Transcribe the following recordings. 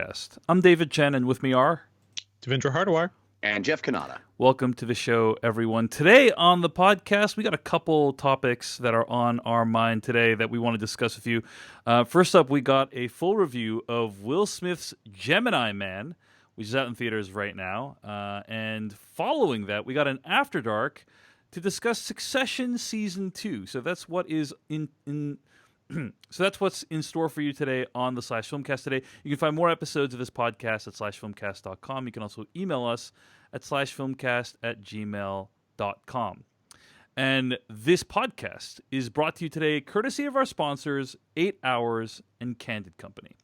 Podcast. I'm David Chen, and with me are Devendra Hardawar and Jeff Kanata. Welcome to the show, everyone. Today on the podcast, we got a couple topics that are on our mind today that we want to discuss with you. First up, we got a full review of Will Smith's Gemini Man, which is out in theaters right now. And following that, we got an After Dark to discuss Succession Season 2. So that's what is So that's what's in store for you today on the /Filmcast today. You can find more episodes of this podcast at /filmcast.com. You can also email us at /filmcast@gmail.com. And this podcast is brought to you today courtesy of our sponsors, 8 Hours and Candid Company.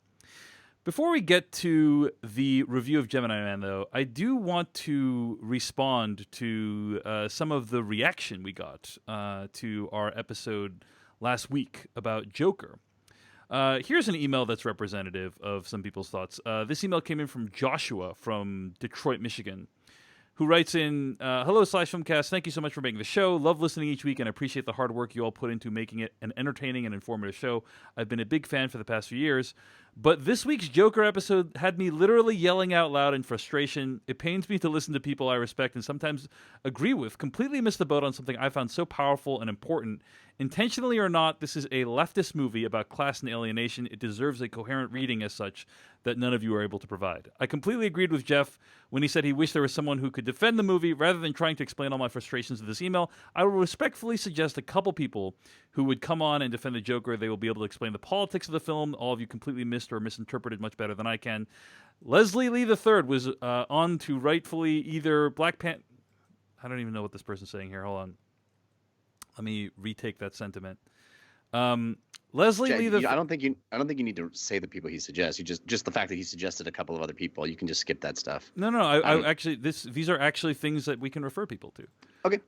Before we get to the review of Gemini Man, though, I do want to respond to some of the reaction we got to our episode last week about Joker. Here's an email that's representative of some people's thoughts. This email came in from Joshua from Detroit, Michigan, who writes in, hello, /Filmcast. Thank you so much for making the show. Love listening each week and appreciate the hard work you all put into making it an entertaining and informative show. I've been a big fan for the past few years, but this week's Joker episode had me literally yelling out loud in frustration. It pains me to listen to people I respect and sometimes agree with completely miss the boat on something I found so powerful and important. Intentionally or not, this is a leftist movie about class and alienation. It deserves a coherent reading as such that none of you are able to provide. I completely agreed with Jeff when he said he wished there was someone who could defend the movie. Rather than trying to explain all my frustrations in this email, I will respectfully suggest a couple people who would come on and defend the Joker. They will be able to explain the politics of the film. All of you completely missed or misinterpreted much better than I can. Leslie Lee III was on to rightfully either Black Panther... I don't even know what this person's saying here. Hold on. Let me retake that sentiment. Leslie Lee. I don't think you need to say the people he suggests. You just the fact that he suggested a couple of other people. You can just skip that stuff. No. I actually these are actually things that we can refer people to. Okay.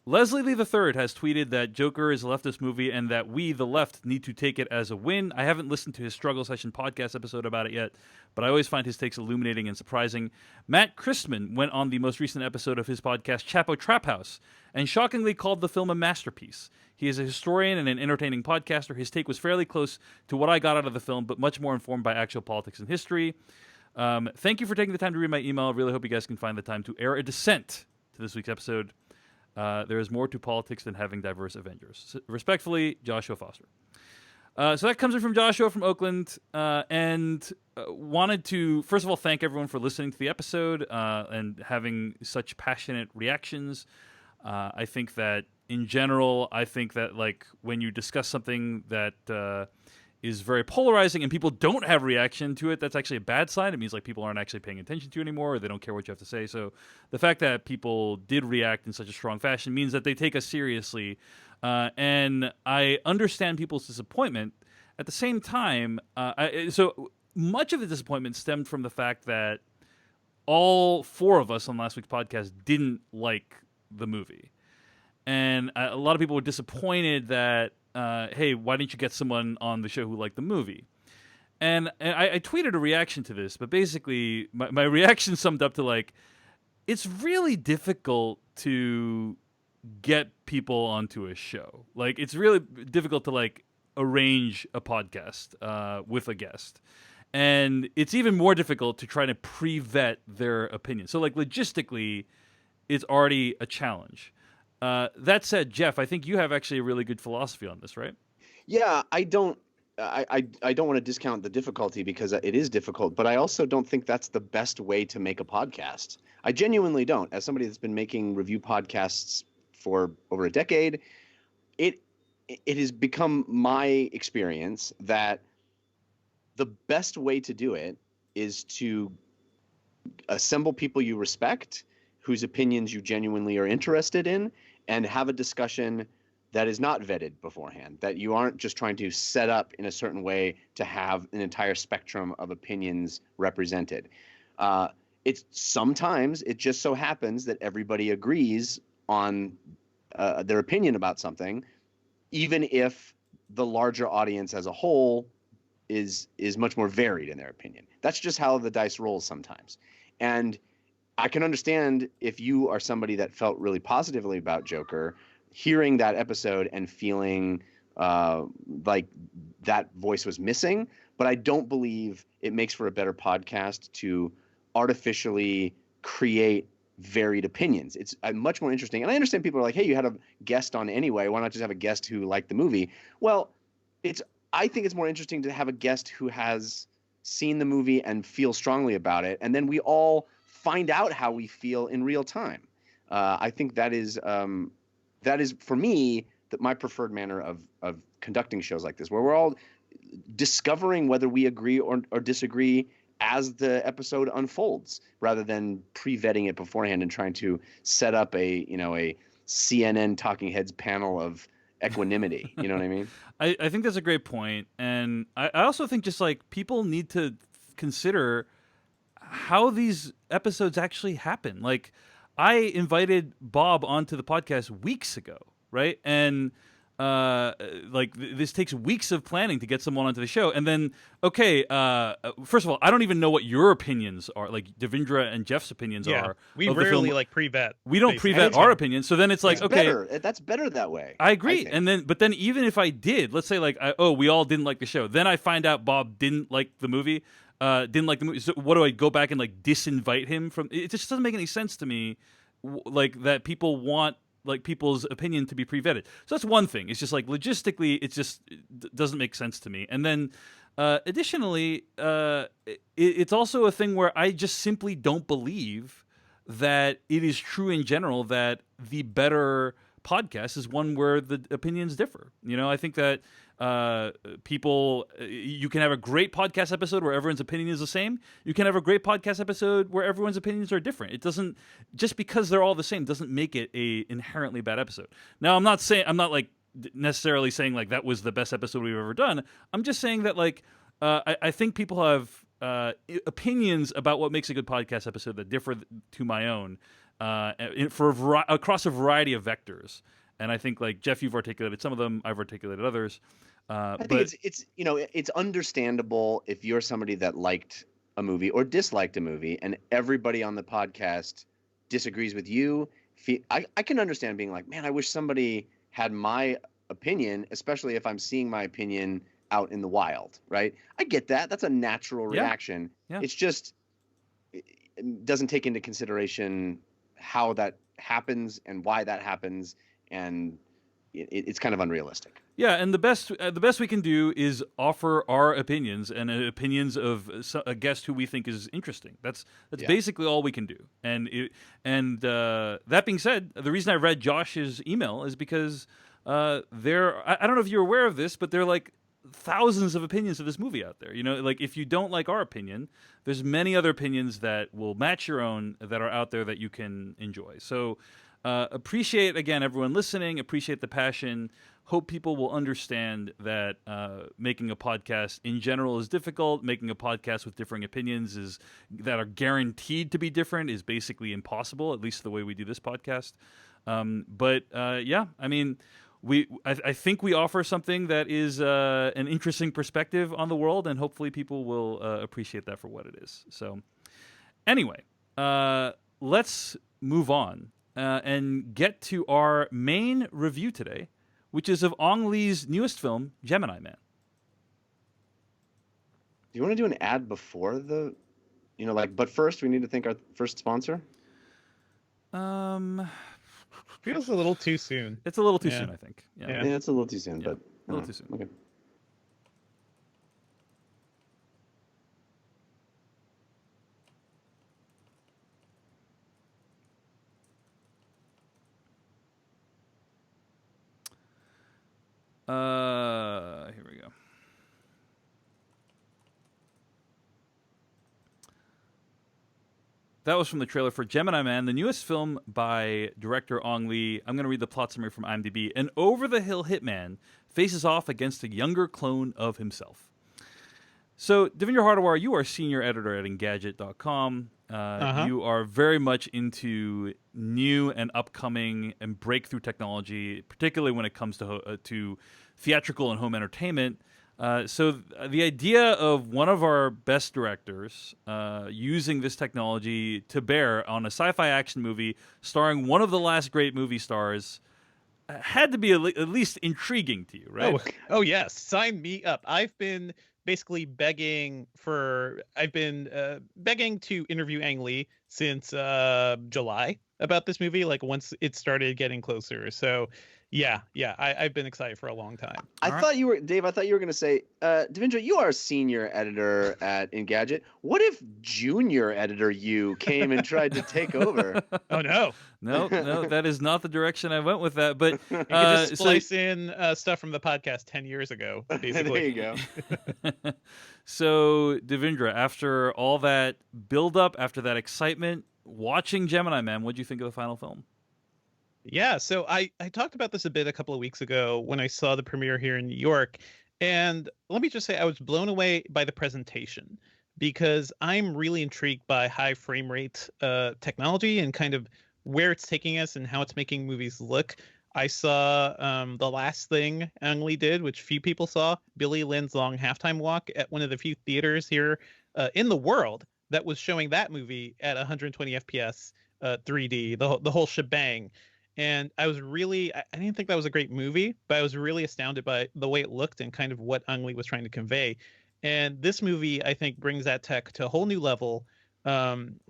Leslie Lee III has tweeted that Joker is a leftist movie and that we, the left, need to take it as a win. I haven't listened to his Struggle Session podcast episode about it yet, but I always find his takes illuminating and surprising. Matt Christman went on the most recent episode of his podcast, Chapo Trap House, and shockingly called the film a masterpiece. He is a historian and an entertaining podcaster. His take was fairly close to what I got out of the film, but much more informed by actual politics and history. Thank you for taking the time to read my email. I really hope you guys can find the time to air a dissent to this week's episode. There is more to politics than having diverse Avengers. Respectfully, Joshua Foster. So that comes in from Joshua from Oakland, and wanted to, first of all, thank everyone for listening to the episode and having such passionate reactions. I think that, in general, like, when you discuss something that is very polarizing and people don't have reaction to it, that's actually a bad sign. It means like people aren't actually paying attention to you anymore, or they don't care what you have to say. So the fact that people did react in such a strong fashion means that they take us seriously. And I understand people's disappointment. At the same time, so much of the disappointment stemmed from the fact that all four of us on last week's podcast didn't like the movie. And a lot of people were disappointed that, hey, why didn't you get someone on the show who liked the movie? And I tweeted a reaction to this, but basically my reaction summed up to, like, it's really difficult to get people onto a show. Like, it's really difficult to, like, arrange a podcast with a guest. And it's even more difficult to try to pre-vet their opinion. So, like, logistically, it's already a challenge. That said, Jeff, I think you have actually a really good philosophy on this, right? Yeah, I don't want to discount the difficulty because it is difficult, but I also don't think that's the best way to make a podcast. I genuinely don't. As somebody that's been making review podcasts for over a decade, it has become my experience that the best way to do it is to assemble people you respect, whose opinions you genuinely are interested in, and have a discussion that is not vetted beforehand, that you aren't just trying to set up in a certain way to have an entire spectrum of opinions represented. Sometimes it just so happens that everybody agrees on their opinion about something, even if the larger audience as a whole is much more varied in their opinion. That's just how the dice rolls sometimes. And I can understand if you are somebody that felt really positively about Joker, hearing that episode and feeling like that voice was missing. but I don't believe it makes for a better podcast to artificially create varied opinions. It's much more interesting. And I understand people are like, hey, you had a guest on anyway. Why not just have a guest who liked the movie? Well, I think it's more interesting to have a guest who has seen the movie and feels strongly about it. And then we all find out how we feel in real time. I think that is for me my preferred manner of conducting shows like this, where we're all discovering whether we agree or disagree as the episode unfolds, rather than pre-vetting it beforehand and trying to set up a CNN talking heads panel of equanimity. You know what I mean? I think that's a great point. And I also think just like people need to consider how these episodes actually happen. Like I invited Bob onto the podcast weeks ago, right? And this takes weeks of planning to get someone onto the show. And then, okay, first of all, I don't even know what your opinions are, like Devindra and Jeff's opinions are. We rarely like pre-vet. We don't pre-vet our opinions. So then it's like, okay. That's better that way. I agree. But then even if I did, let's say like, we all didn't like the show. Then I find out Bob didn't like the movie. So what do I go back and like disinvite him from? It just doesn't make any sense to me, like that people want like people's opinion to be pre-vetted. So that's one thing. It's just like logistically, it doesn't make sense to me. And then additionally, it's also a thing where I just simply don't believe that it is true in general that the better podcast is one where the opinions differ. You know, I think that you can have a great podcast episode where everyone's opinion is the same. You can have a great podcast episode where everyone's opinions are different. It doesn't, just because they're all the same doesn't make it a inherently bad episode. Now, I'm not like necessarily saying like that was the best episode we've ever done. I'm just saying that like I think people have opinions about what makes a good podcast episode that differ to my own across a variety of vectors. And I think like Jeff, you've articulated some of them. I've articulated others. I think it's understandable if you're somebody that liked a movie or disliked a movie, and everybody on the podcast disagrees with you. I can understand being like, man, I wish somebody had my opinion, especially if I'm seeing my opinion out in the wild, right? I get that. That's a natural reaction. Yeah. It's just it doesn't take into consideration how that happens and why that happens, and it's kind of unrealistic. Yeah, and the best we can do is offer our opinions and opinions of a guest who we think is interesting. That's basically all we can do. And that being said, the reason I read Josh's email is because I don't know if you're aware of this, but there are like thousands of opinions of this movie out there. You know, like if you don't like our opinion, there's many other opinions that will match your own that are out there that you can enjoy. So appreciate, again, everyone listening, appreciate the passion. Hope people will understand that making a podcast in general is difficult. Making a podcast with differing opinions that are guaranteed to be different is basically impossible, at least the way we do this podcast. I mean, I think we offer something that is an interesting perspective on the world, and hopefully people will appreciate that for what it is. So anyway, let's move on and get to our main review today, which is of Ong Lee's newest film, Gemini Man. Do you want to do an ad before but first we need to thank our first sponsor? Feels a little too soon. It's a little too soon, I think. Yeah, it's a little too soon, but a little too soon. Okay. Here we go. That was from the trailer for Gemini Man, the newest film by director Ong Lee. I'm going to read the plot summary from IMDb. An over-the-hill hitman faces off against a younger clone of himself. So, Devindra Hardawar, you are senior editor at Engadget.com. You are very much into new and upcoming and breakthrough technology, particularly when it comes to theatrical and home entertainment. So the idea of one of our best directors using this technology to bear on a sci-fi action movie starring one of the last great movie stars, had to be at least intriguing to you, right? Oh yes, sign me up. I've been basically begging to interview Ang Lee since July about this movie, like once it started getting closer. So yeah, I've been excited for a long time. I thought you were, Dave, I thought you were going to say, Devindra, you are a senior editor at Engadget. What if junior editor you came and tried to take over? Oh no. No, that is not the direction I went with that. But You could just splice in stuff from the podcast 10 years ago, basically. There you go. So, Devindra, after all that build-up, after that excitement, watching Gemini Man, what do you think of the final film? Yeah, so I talked about this a bit a couple of weeks ago when I saw the premiere here in New York. And let me just say, I was blown away by the presentation because I'm really intrigued by high frame rate technology and kind of where it's taking us and how it's making movies look. I saw The Last Thing Ang Lee did, which few people saw, Billy Lynn's Long Halftime Walk, at one of the few theaters here in the world that was showing that movie at 120 FPS 3D, the whole shebang. And I didn't think that was a great movie, but I was really astounded by the way it looked and kind of what Ang Lee was trying to convey. And this movie, I think, brings that tech to a whole new level.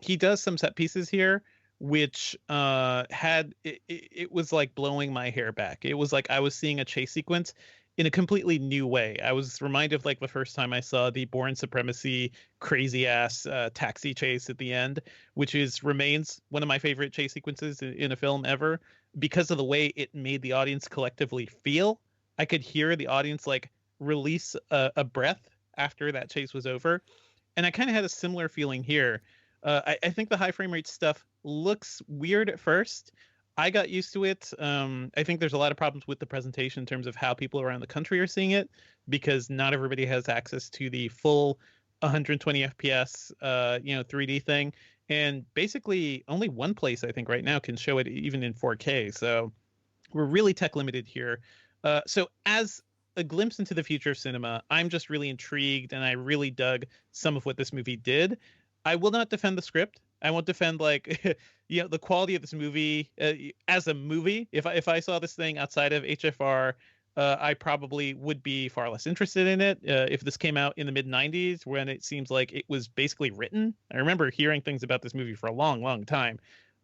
He does some set pieces here, which it was like blowing my hair back. It was like I was seeing a chase sequence in a completely new way. I was reminded of like the first time I saw the Bourne Supremacy crazy ass taxi chase at the end, which remains one of my favorite chase sequences in a film ever because of the way it made the audience collectively feel. I could hear the audience like release a breath after that chase was over. And I kind of had a similar feeling here. I think the high frame rate stuff looks weird at first. I got used to it. I think there's a lot of problems with the presentation in terms of how people around the country are seeing it, because not everybody has access to the full 120 FPS, 3D thing. And basically only one place I think right now can show it even in 4K. So we're really tech limited here. So as a glimpse into the future of cinema, I'm just really intrigued, and I really dug some of what this movie did. I will not defend the script. I won't defend like the quality of this movie as a movie. If I saw this thing outside of HFR, I probably would be far less interested in it. If this came out in the mid 90s, when it seems like it was basically written, I remember hearing things about this movie for a long, long time.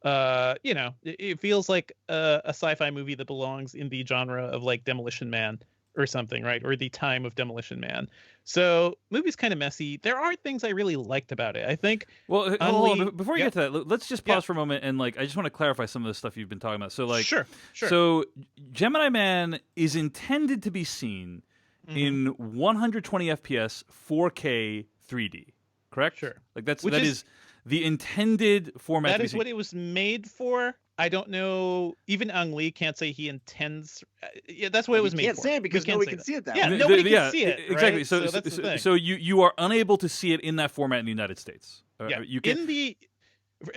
It feels like a sci-fi movie that belongs in the genre of like Demolition Man or something, right? Or the time of Demolition Man. So movie's kind of messy. There are things I really liked about it. I think. Well, hold on. Before you get to that, let's just pause for a moment and like I just want to clarify some of the stuff you've been talking about. So like, sure. So Gemini Man is intended to be seen in 120 FPS, 4K, 3D. Correct? Sure. Like that is the intended format. That is what it was made for. I don't know. Even Ang Lee can't say he intends. That's what it was made for. You can't say it because nobody can see it that way. Yeah, nobody can see it. Exactly. Right? So that's the thing. So you are unable to see it in that format in the United States. Yeah. You can.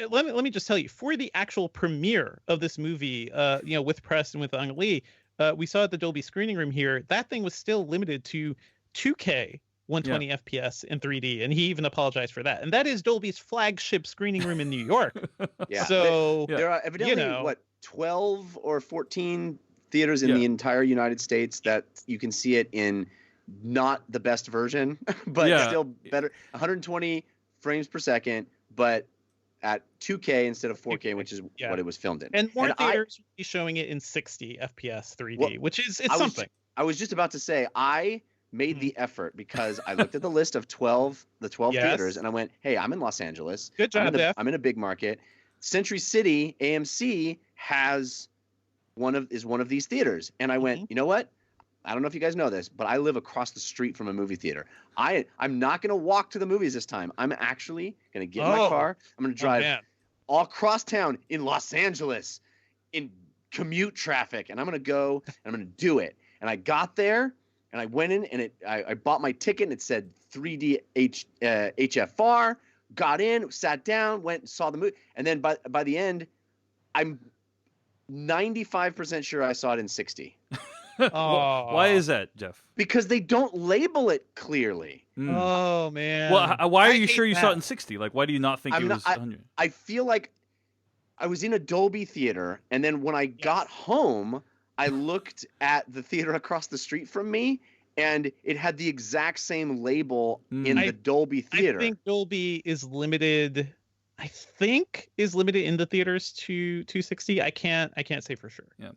Let me just tell you, for the actual premiere of this movie, with press and with Ang Lee, we saw at the Dolby screening room here. That thing was still limited to 2K. 120 FPS in 3D, and he even apologized for that. And that is Dolby's flagship screening room in New York. Yeah. So there are evidently 12 or 14 theaters in the entire United States that you can see it in, not the best version, but still better. 120 frames per second, but at 2K instead of 4K, which is what it was filmed in. And more theaters will be showing it in 60 FPS 3D, which is something. I was just about to say, I made the effort because I looked at the list of 12 theaters, and I went, hey, I'm in Los Angeles. Good job, I'm in a big market. Century City AMC has one of these theaters. And I went, you know what? I don't know if you guys know this, but I live across the street from a movie theater. I'm not going to walk to the movies this time. I'm actually going to get in my car. I'm going to drive all across town in Los Angeles in commute traffic, and I'm going to go and I'm going to do it. And I got there. And I went in, and I bought my ticket, and it said 3D HFR. Got in, sat down, went and saw the movie, and then by the end, I'm 95% sure I saw it in 60. Why is that, Jeff? Because they don't label it clearly. Oh man. Well, why are you sure you saw it in 60? Like, why do you not think it was 100? I feel like I was in a Dolby theater, and then when I got home, I looked at the theater across the street from me, and it had the exact same label in the Dolby theater. I think Dolby is limited. I think is limited in the theaters to 260. I can't say for sure. Yeah.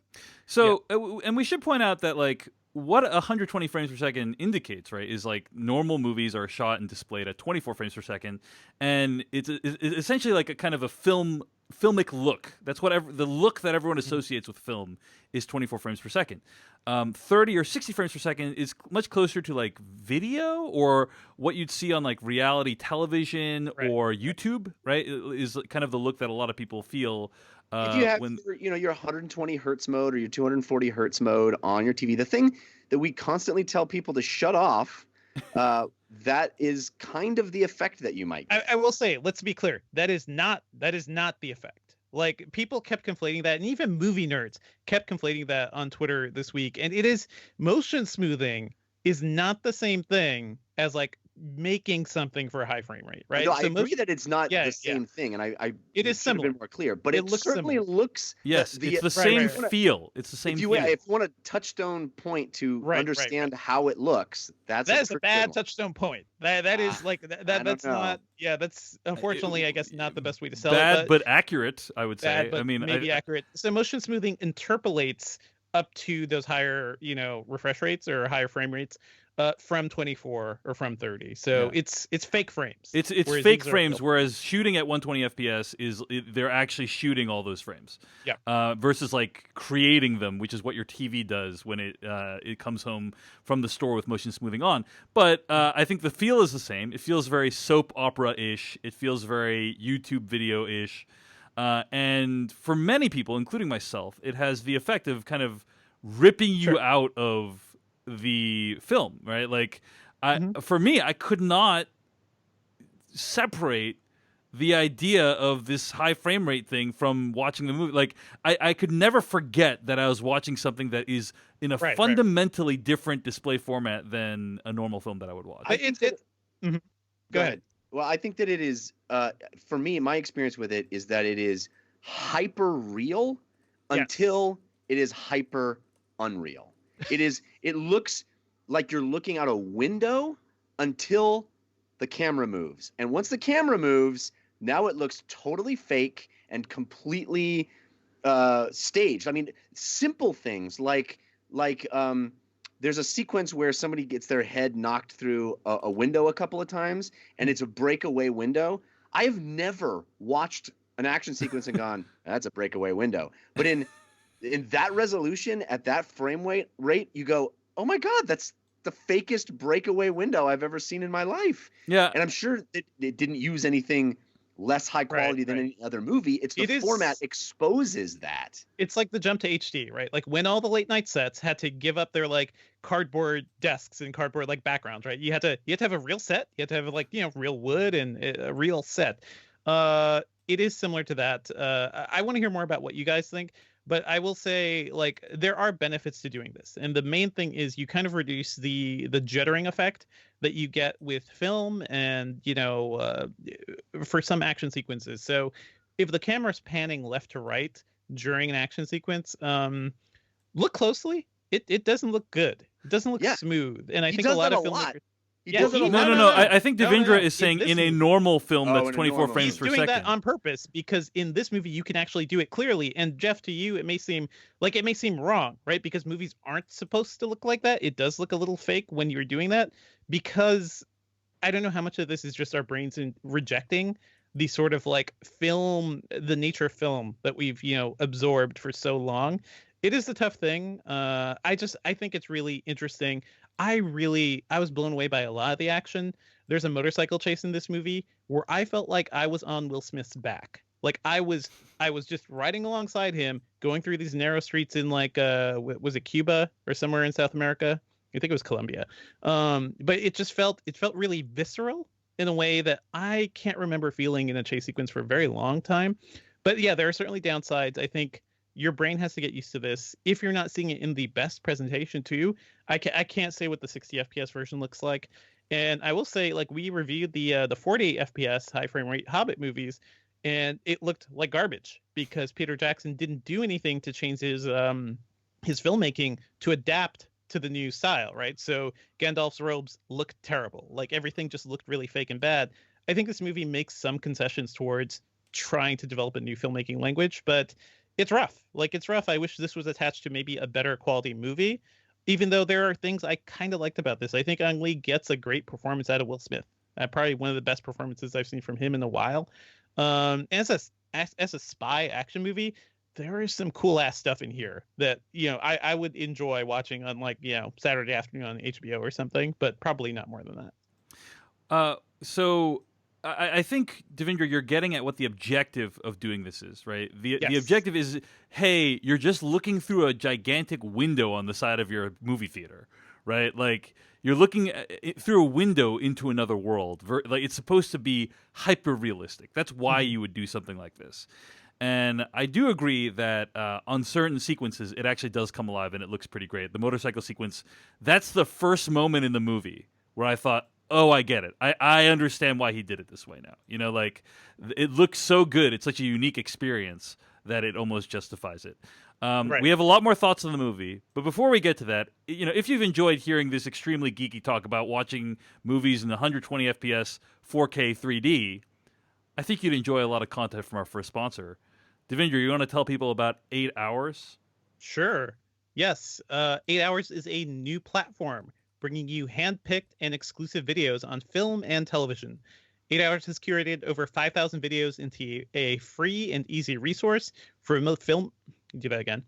So, and we should point out that like what 120 frames per second indicates, right, is like normal movies are shot and displayed at 24 frames per second, and it's essentially like a kind of a filmic look. That's the look that everyone associates with film is 24 frames per second. 30 or 60 frames per second is much closer to like video or what you'd see on like reality television or YouTube, right? Is kind of the look that a lot of people feel. If you have your 120 hertz mode or your 240 hertz mode on your TV, the thing that we constantly tell people to shut off, that is kind of the effect that you might get. I will say, let's be clear, that is not the effect. Like, people kept conflating that, and even movie nerds kept conflating that on Twitter this week. And it is, motion smoothing is not the same thing as like making something for a high frame rate, right? No, I agree that it's not the same thing, and it is similar. Been more clear, but it certainly looks. Yes, it's the same feel. It's the same. If you want a touchstone point to understand how it looks, that is a bad touchstone point. That is like that's not. Yeah, that's unfortunately, I guess, not the best way to sell it. But accurate, I would say. I mean, maybe accurate. So motion smoothing interpolates up to those higher, refresh rates or higher frame rates. From 24 or from 30, so it's fake frames. It's fake frames, whereas shooting at 120 FPS they're actually shooting all those frames. Yeah. Versus like creating them, which is what your TV does when it comes home from the store with motion smoothing on. But I think the feel is the same. It feels very soap opera-ish. It feels very YouTube video-ish. And for many people, including myself, it has the effect of kind of ripping you out of the film, right? Like, for me, I could not separate the idea of this high frame rate thing from watching the movie. Like, I could never forget that I was watching something that is in a fundamentally different display format than a normal film that I would watch. Go ahead. Well, I think that it is, for me, my experience with it is that it is hyper real until it is hyper unreal. It looks like you're looking out a window until the camera moves. And once the camera moves, now it looks totally fake and completely staged. I mean, simple things like there's a sequence where somebody gets their head knocked through a window a couple of times, and it's a breakaway window. I have never watched an action sequence and gone, that's a breakaway window. But in that resolution, at that frame rate, you go, oh my God, that's the fakest breakaway window I've ever seen in my life. Yeah. And I'm sure that it didn't use anything less high quality than any other movie. It's the format exposes that. It's like the jump to HD, right? Like when all the late night sets had to give up their like cardboard desks and cardboard like backgrounds, right? You had to have a real set. You had to have like, real wood and a real set. It is similar to that. I want to hear more about what you guys think. But I will say, like, there are benefits to doing this. And the main thing is you kind of reduce the jittering effect that you get with film and, for some action sequences. So if the camera's panning left to right during an action sequence, look closely. It doesn't look good. It doesn't look smooth. And I think a lot of filmmakers... No. I think Devendra is saying in a normal film that's 24 frames per second. He's doing that on purpose because in this movie you can actually do it clearly. And Jeff, to you, it may seem wrong, right? Because movies aren't supposed to look like that. It does look a little fake when you're doing that because I don't know how much of this is just our brains in rejecting the sort of like film, the nature of film that we've, absorbed for so long. It is a tough thing. I think it's really interesting. I was blown away by a lot of the action. There's a motorcycle chase in this movie where I felt like I was on Will Smith's back. Like I was just riding alongside him, going through these narrow streets in like was it Cuba or somewhere in South America? I think it was Colombia. But it felt really visceral in a way that I can't remember feeling in a chase sequence for a very long time. But yeah, there are certainly downsides. I think your brain has to get used to this. If you're not seeing it in the best presentation too, I can't say what the 60 FPS version looks like. And I will say, like, we reviewed the 48 FPS high frame rate Hobbit movies, and it looked like garbage because Peter Jackson didn't do anything to change his filmmaking to adapt to the new style, right? So Gandalf's robes look terrible. Like everything just looked really fake and bad. I think this movie makes some concessions towards trying to develop a new filmmaking language, but it's rough. Like it's rough. I wish this was attached to maybe a better quality movie, even though there are things I kind of liked about this. I think Ang Lee gets a great performance out of Will Smith. Probably one of the best performances I've seen from him in a while. As a spy action movie, there is some cool ass stuff in here that I would enjoy watching on like Saturday afternoon on HBO or something, but probably not more than that. So I think, Devindra, you're getting at what the objective of doing this is, right? The Yes. objective is, hey, you're just looking through a gigantic window on the side of your movie theater, right? Like you're looking through a window into another world. Like it's supposed to be hyper realistic. That's why you would do something like this. And I do agree that on certain sequences, it actually does come alive and it looks pretty great. The motorcycle sequence, that's the first moment in the movie where I thought, oh, I get it. I understand why he did it this way now. Like it looks so good. It's such a unique experience that it almost justifies it. Right. We have a lot more thoughts on the movie, but before we get to that, if you've enjoyed hearing this extremely geeky talk about watching movies in 120 FPS, 4K, 3D, I think you'd enjoy a lot of content from our first sponsor. Devindra, you want to tell people about 8 Hours? Sure. Yes. 8 Hours is a new platform bringing you hand-picked and exclusive videos on film and television. 8 Hours has curated over 5,000 videos into a free and easy resource for remote film. Do that again.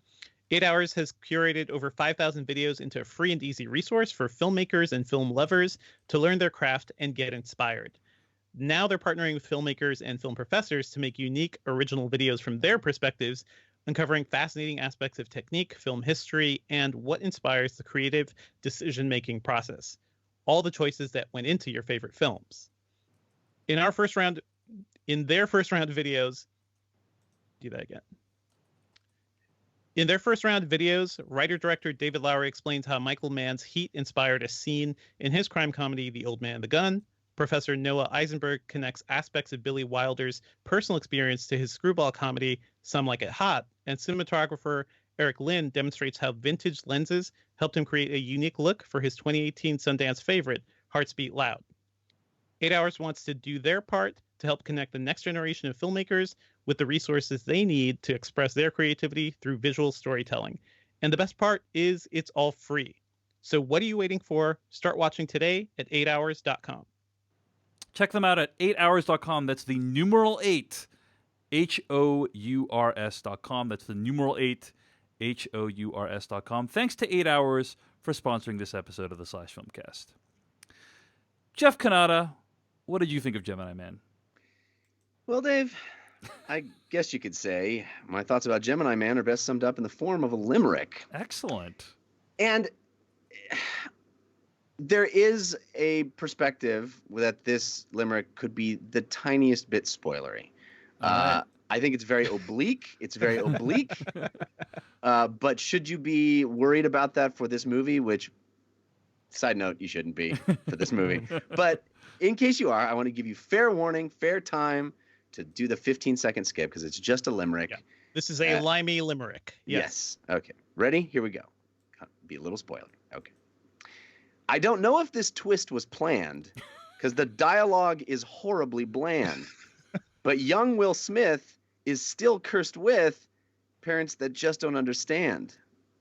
8 Hours has curated over 5,000 videos into a free and easy resource for filmmakers and film lovers to learn their craft and get inspired. Now they're partnering with filmmakers and film professors to make unique, original videos from their perspectives, uncovering fascinating aspects of technique, film history, and what inspires the creative decision-making process. All the choices that went into your favorite films. In their first round of videos, do that again. In their first round of videos, writer-director David Lowery explains how Michael Mann's Heat inspired a scene in his crime comedy, The Old Man and the Gun. Professor Noah Eisenberg connects aspects of Billy Wilder's personal experience to his screwball comedy, Some Like It Hot, and cinematographer Eric Lynn demonstrates how vintage lenses helped him create a unique look for his 2018 Sundance favorite, Hearts Beat Loud. 8 Hours wants to do their part to help connect the next generation of filmmakers with the resources they need to express their creativity through visual storytelling. And the best part is it's all free. So what are you waiting for? Start watching today at 8hours.com. Check them out at 8hours.com. That's the numeral 8, HOURS.com. That's the numeral 8, HOURS.com. Thanks to 8 Hours for sponsoring this episode of the Slash Filmcast. Jeff Kanata, what did you think of Gemini Man? Well, Dave, I guess you could say my thoughts about Gemini Man are best summed up in the form of a limerick. Excellent. And there is a perspective that this limerick could be the tiniest bit spoilery. Right. I think it's very oblique. It's very oblique. But should you be worried about that for this movie, which, side note, you shouldn't be for this movie. But in case you are, I want to give you fair warning, fair time to do the 15-second skip because it's just a limerick. Yeah. This is a limey limerick. Yes. Okay. Ready? Here we go. Be a little spoiler. Okay. I don't know if this twist was planned because the dialogue is horribly bland. But young Will Smith is still cursed with parents that just don't understand.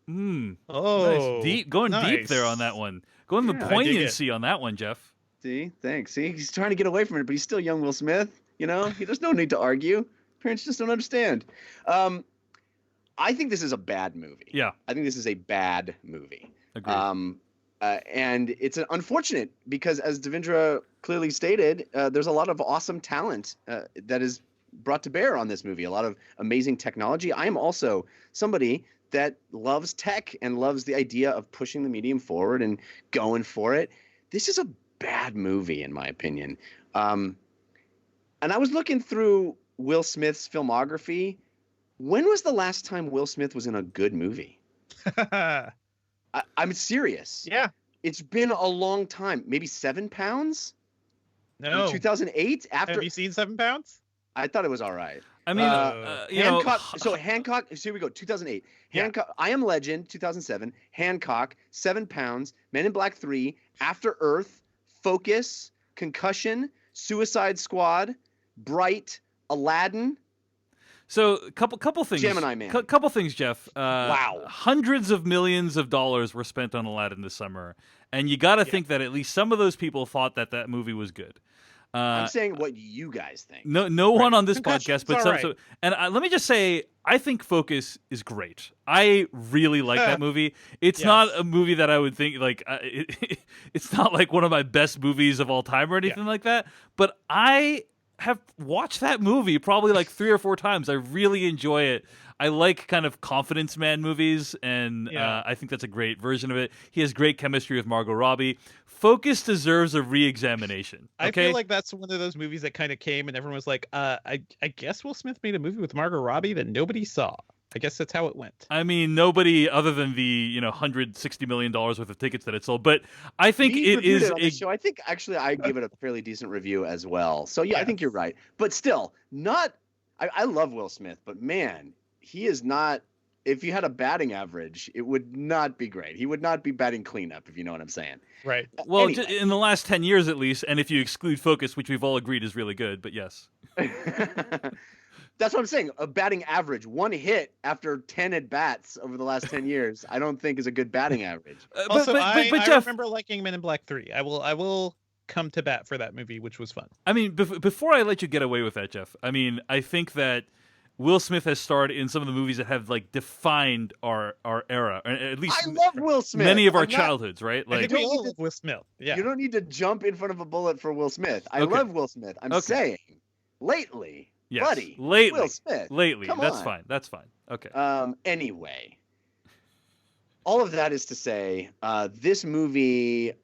Oh, nice. Deep, going deep nice. there on that one. Going the poignancy on that one, Jeff. See, thanks. See, he's trying to get away from it, but he's still young Will Smith. There's no need to argue. Parents just don't understand. I think this is a bad movie. Yeah. I think this is a bad movie. Agreed. And it's unfortunate because, as Devindra clearly stated, there's a lot of awesome talent that is brought to bear on this movie. A lot of amazing technology. I am also somebody that loves tech and loves the idea of pushing the medium forward and going for it. This is a bad movie, in my opinion. And I was looking through Will Smith's filmography. When was the last time Will Smith was in a good movie? I'm serious. Yeah. It's been a long time. Maybe 7 Pounds? No. In 2008? Have you seen 7 Pounds? I thought it was all right. I mean, Hancock. So Hancock. So here we go. 2008. Yeah. Hancock. I Am Legend. 2007. Hancock. 7 Pounds. Men in Black 3. After Earth. Focus. Concussion. Suicide Squad. Bright. Aladdin. So a couple things. Gemini Man. Couple things, Jeff. Wow. Hundreds of millions of dollars were spent on Aladdin this summer, and you got to think that at least some of those people thought that movie was good. I'm saying what you guys think. No one on this Concussion's podcast, but all right. let me just say, I think Focus is great. I really like that movie. It's Yes. not a movie that I would think like it's not like one of my best movies of all time or anything like that. But I have watched that movie probably like 3 or 4 times. I really enjoy it. I like kind of confidence man movies, and I think that's a great version of it. He has great chemistry with Margot Robbie. Focus deserves a re-examination. Okay? I feel like that's one of those movies that kind of came and everyone was like, I guess Will Smith made a movie with Margot Robbie that nobody saw. I guess that's how it went. I mean, nobody other than the $160 million worth of tickets that it sold, but I think We it reviewed is on this show. I think actually I give it a fairly decent review as well. So yeah, I think you're right. But still, not. I love Will Smith, but man, he is not. If you had a batting average, it would not be great. He would not be batting cleanup, if you know what I'm saying. Right. well Anyway. in the last 10 years at least, and if you exclude Focus, which we've all agreed is really good, but yes. That's what I'm saying. A batting average, 1 hit after 10 at bats over the last 10 years, I don't think is a good batting average. Also, I Jeff, remember liking Men in Black 3. I will come to bat for that movie, which was fun. I mean, before I let you get away with that, Jeff, I mean, I think that Will Smith has starred in some of the movies that have like defined our era, or at least I love Will Smith. many of our I'm not- childhoods, right? I Like, think we all love Will Smith. Yeah. You don't need to jump in front of a bullet for Will Smith. I Okay. love Will Smith. I'm Okay. saying, lately, yes, buddy, lately, Will Smith. Come that's on. fine. That's fine. Okay. Anyway, all of that is to say, this movie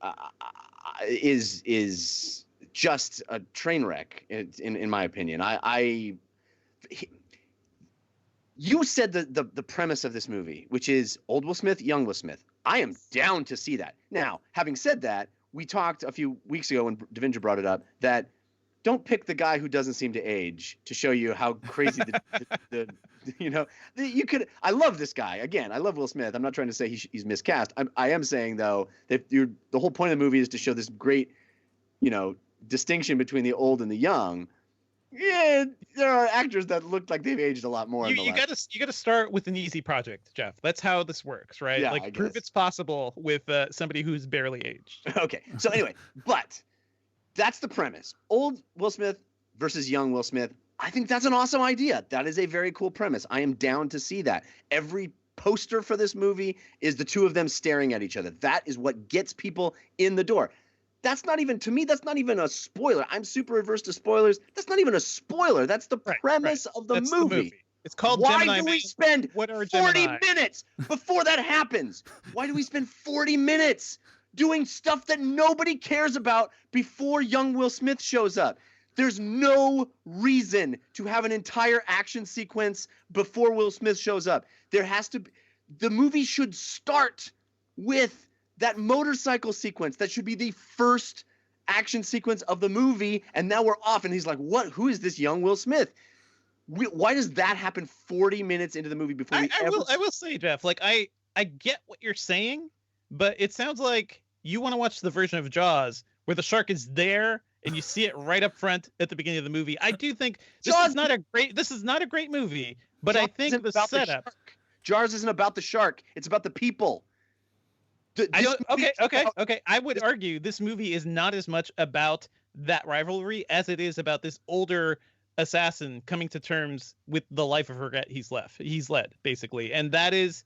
is just a train wreck, in my opinion. You said the premise of this movie, which is old Will Smith, young Will Smith. I am down to see that. Now, having said that, we talked a few weeks ago when Devindra brought it up that don't pick the guy who doesn't seem to age to show you how crazy you could. I love this guy. Again, I love Will Smith. I'm not trying to say he's miscast. I am saying though that the whole point of the movie is to show this great, distinction between the old and the young. Yeah, there are actors that look like they've aged a lot more. You gotta start with an easy project, Jeff. That's how this works, right? Yeah, I like prove guess. it's possible with somebody who's barely aged. Okay, so anyway, but that's the premise. Old Will Smith versus young Will Smith. I think that's an awesome idea. That is a very cool premise. I am down to see that. Every poster for this movie is the two of them staring at each other. That is what gets people in the door. That's not even, to me, that's not even a spoiler. I'm super averse to spoilers. That's not even a spoiler. That's the premise of the That's movie. It's called Why Gemini do we Man. spend What are 40 Gemini? minutes before that happens? Why do we spend 40 minutes doing stuff that nobody cares about before young Will Smith shows up? There's no reason to have an entire action sequence before Will Smith shows up. There has to be, the movie should start with that motorcycle sequence. That should be the first action sequence of the movie, and now we're off. And he's like, "What? Who is this young Will Smith?" Why does that happen 40 minutes into the movie before we ever? I will say, Jeff, like I get what you're saying, but it sounds like you want to watch the version of Jaws where the shark is there and you see it right up front at the beginning of the movie. I do think this is not a great movie, but I Jaws think isn't the about setup. shark. Jaws isn't about the shark. It's about the people. Okay. I would argue this movie is not as much about that rivalry as it is about this older assassin coming to terms with the life of regret he's led, basically. And that is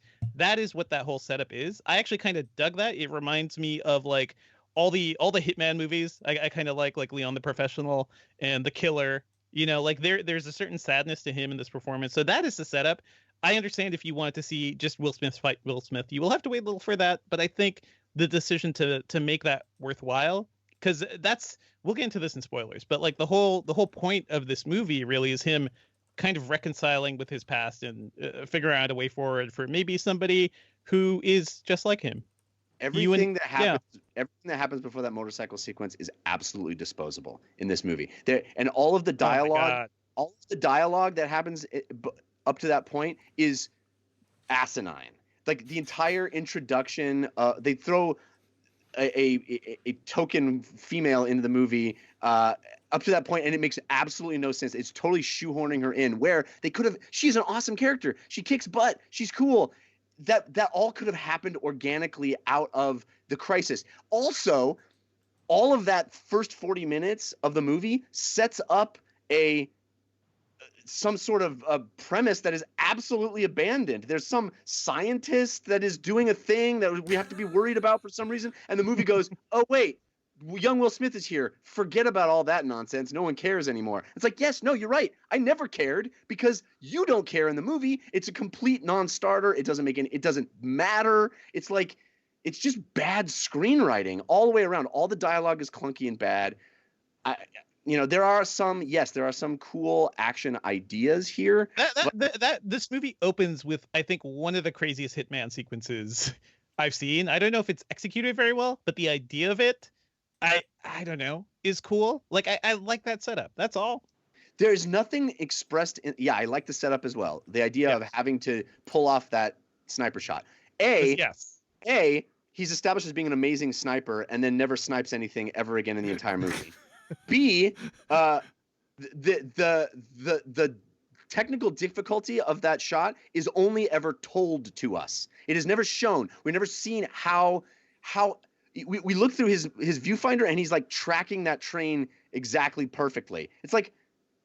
what that whole setup is. I actually kind of dug that. It reminds me of like all the Hitman movies. I kind of like Leon the Professional and The Killer. Like there's a certain sadness to him in this performance. So that is the setup. I understand if you wanted to see just Will Smith fight Will Smith, you will have to wait a little for that. But I think the decision to make that worthwhile, because we'll get into this in spoilers, but like the whole point of this movie really is him kind of reconciling with his past and figuring out a way forward for maybe somebody who is just like him. Everything that happens before that motorcycle sequence is absolutely disposable in this movie. And all of the dialogue. All of the dialogue that happens up to that point is asinine. Like the entire introduction, they throw a token female into the movie up to that point, and it makes absolutely no sense. It's totally shoehorning her in where they could have. She's an awesome character. She kicks butt. She's cool. That all could have happened organically out of the crisis. Also, all of that first 40 minutes of the movie sets up some sort of a premise that is absolutely abandoned. There's some scientist that is doing a thing that we have to be worried about for some reason, and the movie goes, oh wait, young Will Smith is here. Forget about all that nonsense. No one cares anymore. It's like, yes, no, you're right. I never cared because you don't care in the movie. It's a complete non-starter. It doesn't matter. It's like, it's just bad screenwriting all the way around. All the dialogue is clunky and bad. There are some cool action ideas here. This movie opens with, I think, one of the craziest Hitman sequences I've seen. I don't know if it's executed very well, but the idea of it, I don't know, is cool. Like I like that setup. That's all. There's nothing expressed in. Yeah, I like the setup as well. The idea of having to pull off that sniper shot. He's established as being an amazing sniper, and then never snipes anything ever again in the entire movie. B, the technical difficulty of that shot is only ever told to us. It is never shown. We've never seen how we look through his viewfinder, and he's like tracking that train exactly perfectly. It's like,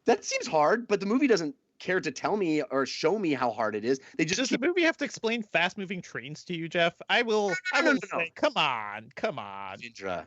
that seems hard, but the movie doesn't care to tell me or show me how hard it is. They just Does the movie have to explain fast-moving trains to you, Jeff? I will say, come on. Indra,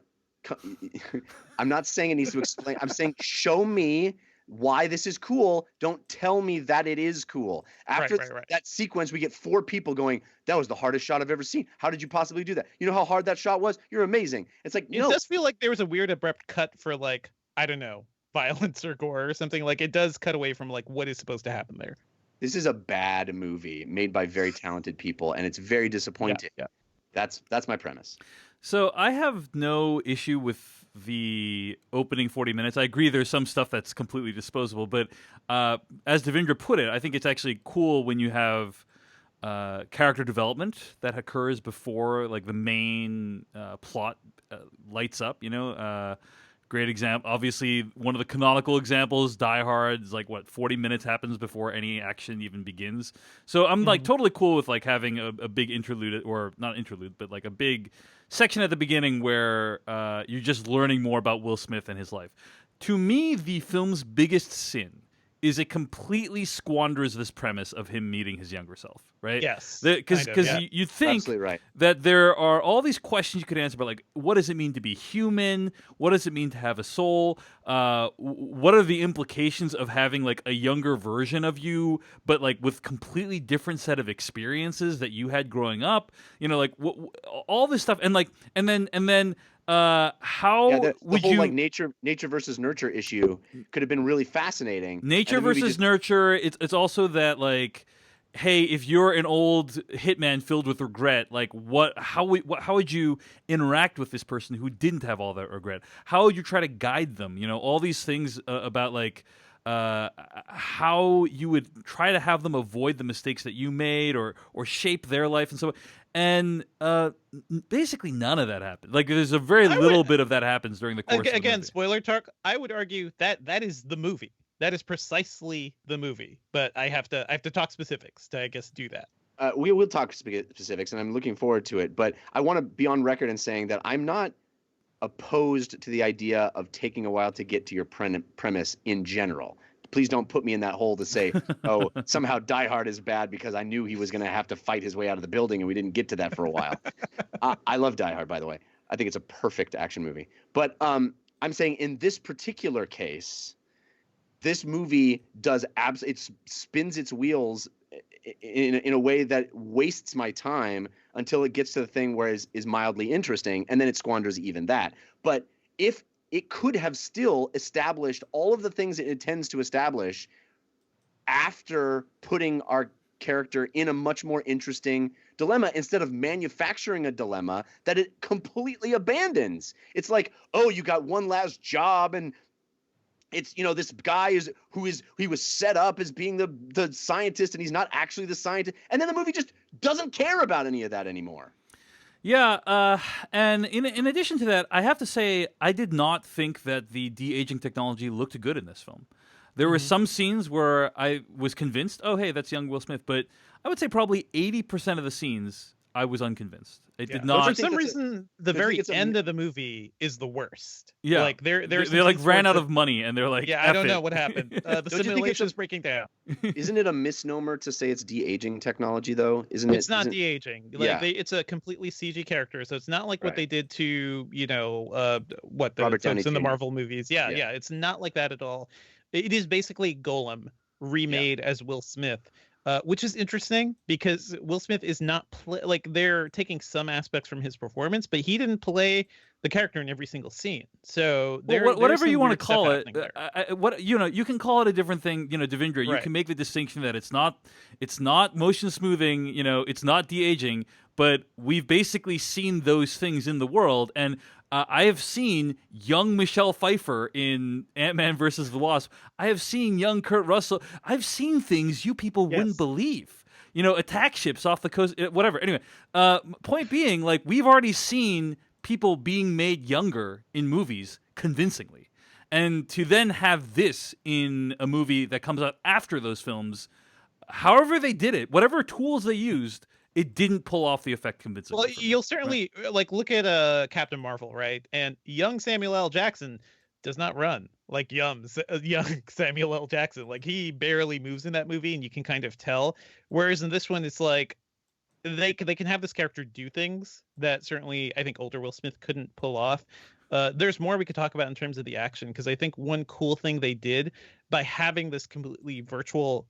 I'm not saying it needs to explain. I'm saying show me why this is cool. Don't tell me that it is cool. After that sequence, we get 4 people going, that was the hardest shot I've ever seen. How did you possibly do that? You know how hard that shot was? You're amazing. It's like, no. It does feel like there was a weird abrupt cut for, like, I don't know, violence or gore or something. Like, it does cut away from, like, what is supposed to happen there. This is a bad movie made by very talented people, and it's very disappointing. Yeah. That's my premise. So I have no issue with the opening 40 minutes. I agree there's some stuff that's completely disposable, but as Devindra put it, I think it's actually cool when you have character development that occurs before like the main plot lights up, Great example. Obviously, one of the canonical examples, Die Hard, is like 40 minutes happens before any action even begins. So I'm like totally cool with like having a big interlude, or not interlude, but like a big section at the beginning where you're just learning more about Will Smith and his life. To me, the film's biggest sin is it completely squanders this premise of him meeting his younger self, right? Yes. Because you think right. that there are all these questions you could answer, but like, what does it mean to be human? What does it mean to have a soul? What are the implications of having like a younger version of you, but like with completely different set of experiences that you had growing up? All this stuff, and then. How the would whole, you like nature versus nurture issue could have been really fascinating. Nature versus nurture. It's also that like, hey, if you're an old hitman filled with regret, like how would you interact with this person who didn't have all that regret? How would you try to guide them? All these things about like how you would try to have them avoid the mistakes that you made or shape their life and so on. And basically none of that happened. Like there's a very little bit of that happens during the course of the movie. Spoiler talk, I would argue that is the movie. That is precisely the movie. But I have to talk specifics to, I guess, do that. We will talk specifics, and I'm looking forward to it. But I want to be on record in saying that I'm not opposed to the idea of taking a while to get to your premise in general. Please don't put me in that hole to say, oh, somehow Die Hard is bad because I knew he was going to have to fight his way out of the building and we didn't get to that for a while. I love Die Hard, by the way. I think it's a perfect action movie. But I'm saying in this particular case, this movie it spins its wheels in a way that wastes my time until it gets to the thing where it is mildly interesting, and then it squanders even that. But if it could have still established all of the things it intends to establish after putting our character in a much more interesting dilemma instead of manufacturing a dilemma that it completely abandons. It's like, oh, you got one last job and it's, this guy he was set up as being the scientist, and he's not actually the scientist, and then the movie just doesn't care about any of that anymore. Yeah, and in addition to that, I have to say I did not think that the de-aging technology looked good in this film. There were some scenes where I was convinced, oh, hey, that's young Will Smith, but I would say probably 80% of the scenes I was unconvinced. It did But not. for some reason, the very end of the movie is the worst. Yeah, like they like ran out of money, and they're like, yeah, I don't know what happened. The simulation is breaking down. Isn't it a misnomer to say it's de-aging technology, though? It's not de-aging. Like, yeah. It's a completely CG character, so it's not like what they did to what the Robert Downey folks in the Jr. Marvel movies. Yeah, it's not like that at all. It is basically Golem remade as Will Smith. Which is interesting because Will Smith is not like they're taking some aspects from his performance, but he didn't play the character in every single scene. So whatever you want to call it, you can call it a different thing. Devindra, you can make the distinction that it's not motion smoothing. It's not de-aging, but we've basically seen those things in the world, and I have seen young Michelle Pfeiffer in Ant-Man versus the Wasp. I have seen young Kurt Russell. I've seen things you people wouldn't believe. Attack ships off the coast, whatever. Anyway, point being, like, we've already seen people being made younger in movies convincingly. And to then have this in a movie that comes out after those films, however they did it, whatever tools they used, it didn't pull off the effect convincingly. Well, you'll certainly look at Captain Marvel, right? And young Samuel L. Jackson does not run like young Samuel L. Jackson. Like, he barely moves in that movie, and you can kind of tell. Whereas in this one, it's like they can have this character do things that certainly I think older Will Smith couldn't pull off. There's more we could talk about in terms of the action, because I think one cool thing they did by having this completely virtual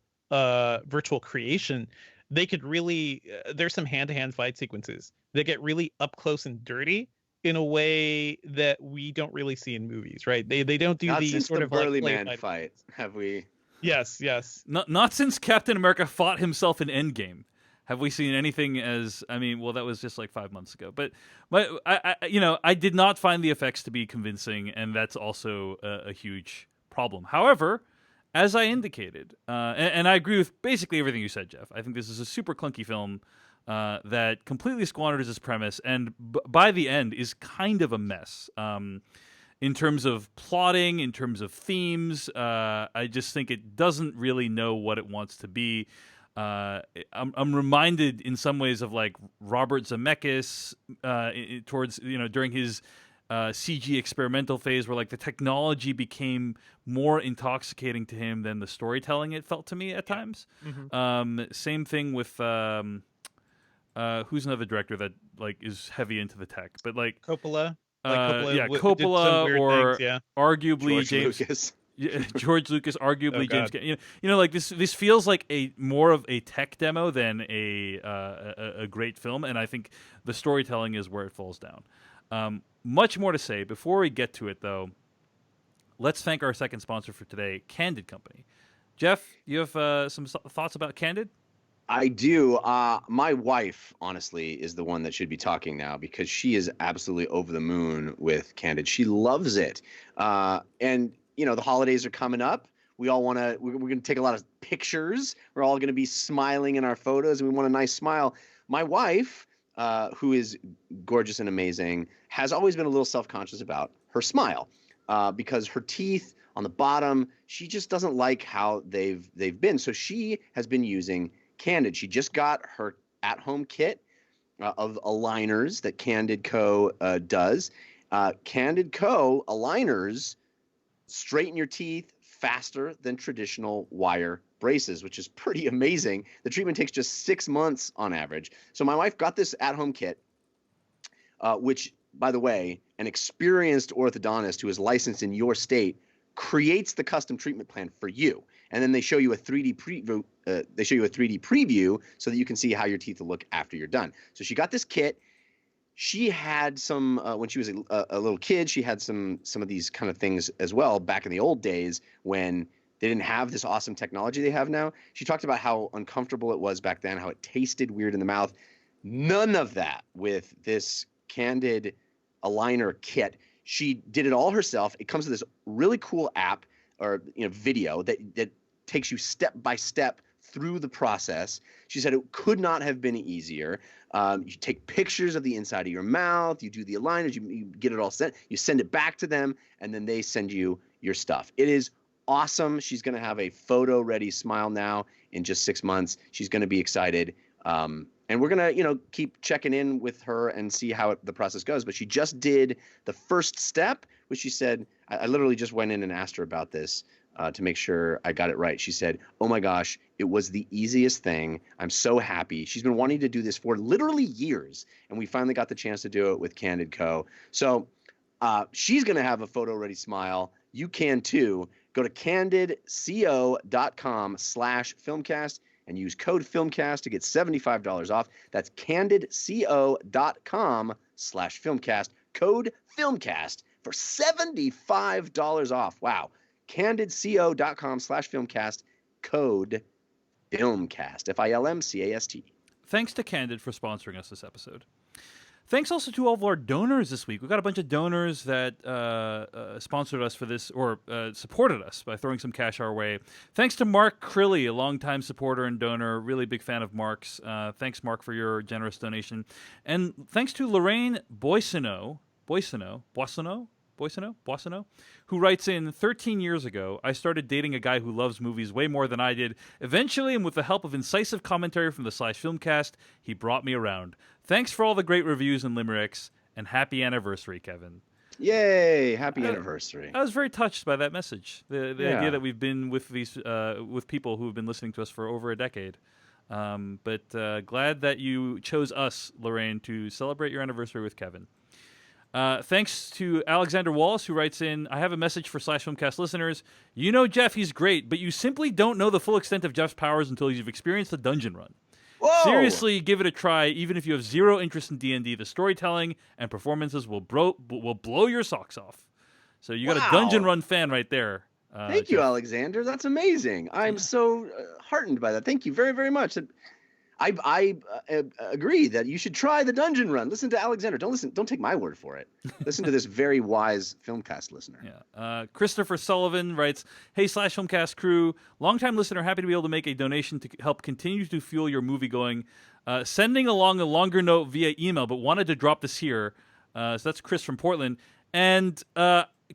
creation, they could really there's some hand-to-hand fight sequences that get really up close and dirty in a way that we don't really see in movies, right? They don't do these sort of Burly Man fight, have we? Yes. Not since Captain America fought himself in Endgame have we seen anything as, that was just like 5 months ago. But I did not find the effects to be convincing, and that's also a huge problem. However, as I indicated, and I agree with basically everything you said, Jeff, I think this is a super clunky film that completely squanders its premise, and by the end is kind of a mess. In terms of plotting, in terms of themes, I just think it doesn't really know what it wants to be. I'm reminded in some ways of like Robert Zemeckis towards during his CG experimental phase, where like the technology became more intoxicating to him than the storytelling. It felt to me at times. Same thing with who's another director that like is heavy into the tech, but like Coppola. Coppola, or arguably George James Lucas. George Lucas, arguably James. Like this feels like a more of a tech demo than a great film, and I think the storytelling is where it falls down. Much more to say. Before we get to it, though, let's thank our second sponsor for today, Candid Company. Jeff, you have some thoughts about Candid? I do. My wife, honestly, is the one that should be talking now, because she is absolutely over the moon with Candid. She loves it. And, the holidays are coming up. We're going to take a lot of pictures. We're all going to be smiling in our photos, and we want a nice smile. My wife, who is gorgeous and amazing, has always been a little self-conscious about her smile, because her teeth on the bottom, she just doesn't like how they've been. So she has been using Candid. She just got her at-home kit of aligners that Candid Co. does. Candid Co. aligners straighten your teeth faster than traditional wire braces, which is pretty amazing. The treatment takes just 6 months on average. So my wife got this at-home kit, which, by the way, an experienced orthodontist who is licensed in your state creates the custom treatment plan for you. And then they show you a 3D preview. So that you can see how your teeth will look after you're done. So she got this kit. She had some when she was a little kid. She had some of these kind of things as well back in the old days when they didn't have this awesome technology they have now. She talked about how uncomfortable it was back then, how it tasted weird in the mouth. None of that with this Candid aligner kit. She did it all herself. It comes with this really cool app or video that takes you step by step through the process. She said it could not have been easier. You take pictures of the inside of your mouth, you do the aligners, you get it all sent, you send it back to them, and then they send you your stuff. It is awesome. She's going to have a photo-ready smile now in just 6 months. She's going to be excited. And we're going to, keep checking in with her and see how the process goes. But she just did the first step, which she said, I literally just went in and asked her about this to make sure I got it right. She said, oh my gosh, it was the easiest thing. I'm so happy. She's been wanting to do this for literally years. And we finally got the chance to do it with Candid Co. So she's going to have a photo-ready smile. You can too. Go to candidco.com/filmcast and use code FILMCAST to get $75 off. That's candidco.com/filmcast. Code FILMCAST for $75 off. Wow. candidco.com/filmcast. Code FILMCAST. FILMCAST. Thanks to Candid for sponsoring us this episode. Thanks also to all of our donors this week. We've got a bunch of donors that sponsored us for this, or supported us by throwing some cash our way. Thanks to Mark Crilly, a longtime supporter and donor. Really big fan of Mark's. Thanks, Mark, for your generous donation. And thanks to Lorraine Boissonneau, who writes in, 13 years ago, I started dating a guy who loves movies way more than I did. Eventually, and with the help of incisive commentary from the /Filmcast, he brought me around. Thanks for all the great reviews and limericks, and happy anniversary, Kevin. Happy anniversary. I was very touched by that message. The idea that we've been with these with people who have been listening to us for over a decade. But glad that you chose us, Lorraine, to celebrate your anniversary with Kevin. Thanks to Alexander Wallace, who writes in, I have a message for /Filmcast listeners. You know Jeff, he's great, but you simply don't know the full extent of Jeff's powers until you've experienced the dungeon run. Whoa! Seriously, give it a try, even if you have zero interest in D&D. The storytelling and performances will blow your socks off. So you got a dungeon run fan right there. Thank you, Alexander. That's amazing. I'm so heartened by that. Thank you very, very much. I agree that you should try the dungeon run. Listen to Alexander. Don't take my word for it. Listen to this very wise Filmcast listener. Yeah. Christopher Sullivan writes, hey /Filmcast crew, longtime listener, happy to be able to make a donation to help continue to fuel your movie going. Sending along a longer note via email, but wanted to drop this here. So that's Chris from Portland. And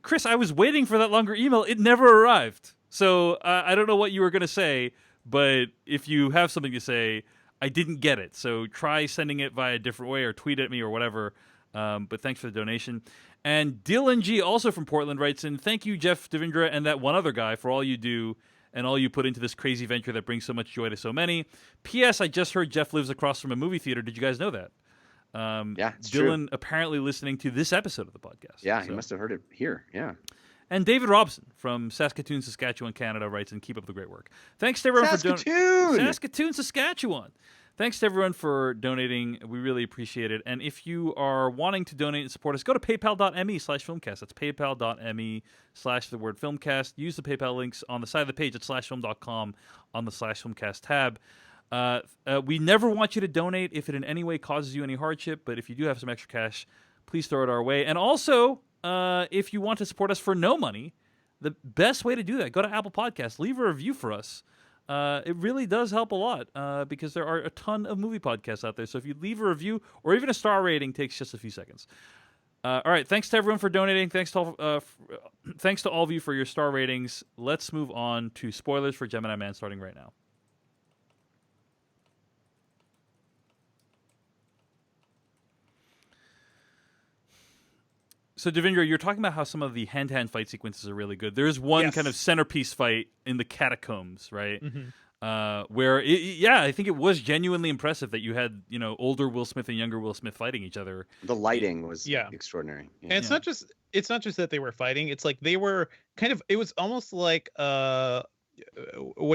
Chris, I was waiting for that longer email. It never arrived. So I don't know what you were going to say, but if you have something to say, I didn't get it, so try sending it via a different way or tweet at me or whatever. But thanks for the donation. And Dylan G, also from Portland, writes in, thank you, Jeff Devindra, and that one other guy for all you do and all you put into this crazy venture that brings so much joy to so many. P.S. I just heard Jeff lives across from a movie theater. Did you guys know that? Yeah, it's Dylan true. Apparently listening to this episode of the podcast. Yeah, he must have heard it here. Yeah. And David Robson from Saskatoon, Saskatchewan, Canada, writes, and keep up the great work. Thanks to everyone for donating. Saskatoon, Saskatchewan. Thanks to everyone for donating. We really appreciate it. And if you are wanting to donate and support us, go to paypal.me/filmcast. That's paypal.me/filmcast. Use the PayPal links on the side of the page at /film.com on the /filmcast tab. We never want you to donate if it in any way causes you any hardship, but if you do have some extra cash, please throw it our way. And also, if you want to support us for no money, the best way to do that, go to Apple Podcasts, leave a review for us. It really does help a lot because there are a ton of movie podcasts out there. So if you leave a review or even a star rating, takes just a few seconds. All right, thanks to everyone for donating. Thanks to all of you for your star ratings. Let's move on to spoilers for Gemini Man starting right now. So, Devindra, you're talking about how some of the hand-to-hand fight sequences are really good. There's one kind of centerpiece fight in the catacombs, right? Mm-hmm. Where, I think it was genuinely impressive that you had, older Will Smith and younger Will Smith fighting each other. The lighting was extraordinary. Yeah. And it's not just that they were fighting. It's like they were it was almost like what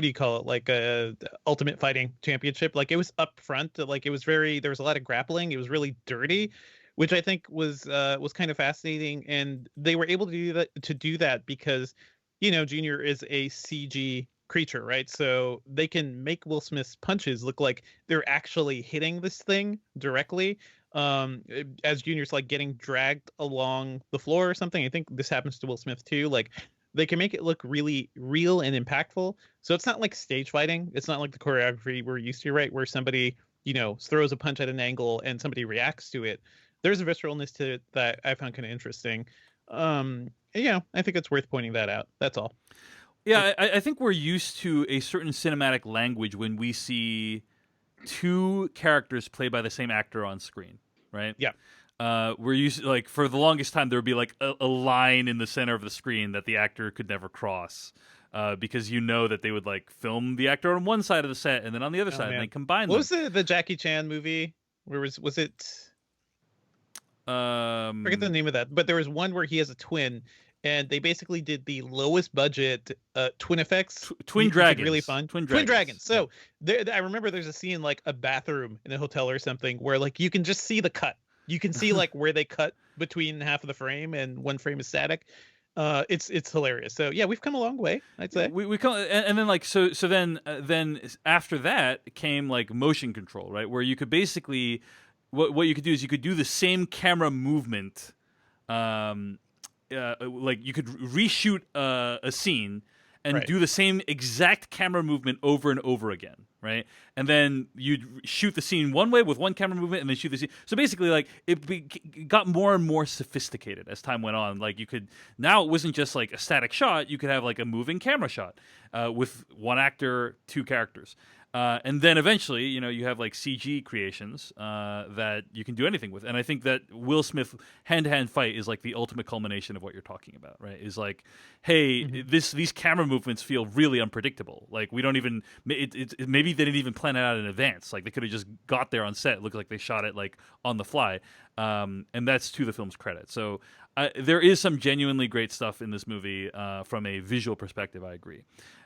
do you call it? Like a Ultimate Fighting Championship. Like it was up front. Like it was there was a lot of grappling. It was really dirty, which I think was kind of fascinating, and they were able to do that because, Junior is a CG creature, right? So they can make Will Smith's punches look like they're actually hitting this thing directly. As Junior's like getting dragged along the floor or something. I think this happens to Will Smith too. Like they can make it look really real and impactful. So it's not like stage fighting. It's not like the choreography we're used to, right? Where somebody, throws a punch at an angle and somebody reacts to it. There's a visceralness to it that I found kind of interesting. I think it's worth pointing that out. That's all. Yeah, I think we're used to a certain cinematic language when we see two characters played by the same actor on screen, right? Yeah. We're used to, like, for the longest time there would be like a line in the center of the screen that the actor could never cross, because that they would like film the actor on one side of the set and then on the other side, man. and they combine What them. was the Jackie Chan movie? Where was it? Forget the name of that, but there was one where he has a twin, and they basically did the lowest budget twin effects. Twin Dragons. Really fun. Twin Dragons. So I remember there's a scene like a bathroom in a hotel or something where like you can just see the cut. You can see like where they cut between half of the frame and one frame is static. It's hilarious. So yeah, we've come a long way, I'd say. We come, and then like so then after that came like motion control, right? Where you could basically what you could do is you could do the same camera movement, like you could reshoot a scene and do the same exact camera movement over and over again, right? And then you'd shoot the scene one way with one camera movement, and then shoot the scene. So basically, like it got more and more sophisticated as time went on. Like now it wasn't just like a static shot; you could have like a moving camera shot with one actor, two characters. And then eventually, you have like CG creations that you can do anything with. And I think that Will Smith hand-to-hand fight is like the ultimate culmination of what you're talking about, right? Is like, hey, these camera movements feel really unpredictable. Like we don't even, maybe they didn't even plan it out in advance. Like they could have just got there on set. It looked like they shot it like on the fly. And that's to the film's credit. So there is some genuinely great stuff in this movie from a visual perspective, I agree.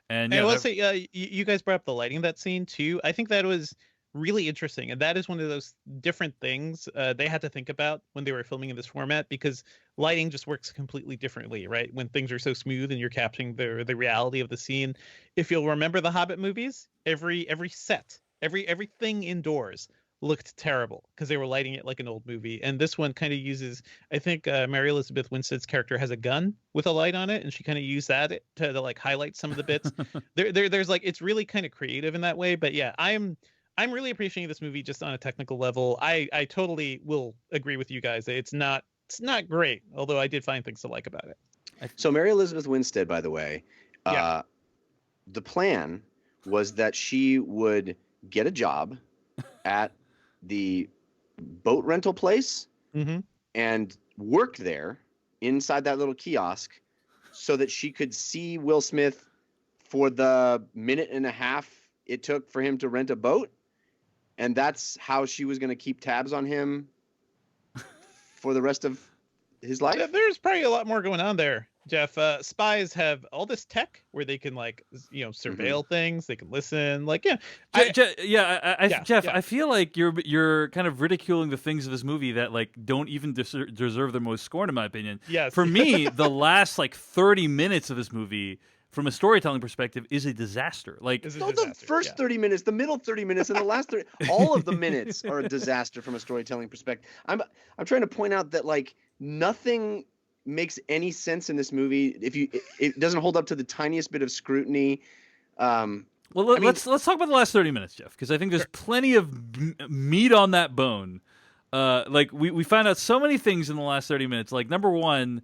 And I will say, you guys brought up the lighting of that scene too. I think that was really interesting, and that is one of those different things they had to think about when they were filming in this format, because lighting just works completely differently, right? When things are so smooth and you're capturing the reality of the scene. If you'll remember the Hobbit movies, every set, everything indoors looked terrible because they were lighting it like an old movie. And this one kind of uses, I think Mary Elizabeth Winstead's character has a gun with a light on it, and she kind of used that to like highlight some of the bits. There's like, it's really kind of creative in that way. But yeah, I'm really appreciating this movie just on a technical level. I totally will agree with you guys. It's not great, although I did find things to like about it. So Mary Elizabeth Winstead, by the way, the plan was that she would get a job at the boat rental place and work there inside that little kiosk so that she could see Will Smith for the minute and a half it took for him to rent a boat. And that's how she was going to keep tabs on him for the rest of his life. There's probably a lot more going on there, Jeff. Spies have all this tech where they can like, surveil things. They can listen. Like, Jeff, I feel like you're kind of ridiculing the things of this movie that like don't even deserve the most scorn, in my opinion. Yes. For me, the last like 30 minutes of this movie, from a storytelling perspective, is a disaster. Like the first 30 minutes, the middle 30 minutes, and the last 30, all of the minutes are a disaster from a storytelling perspective. I'm trying to point out that like nothing makes any sense in this movie if it doesn't hold up to the tiniest bit of scrutiny. Let's talk about the last 30 minutes, Jeff, because I think there's plenty of meat on that bone. Like we found out so many things in the last 30 minutes. Like number one,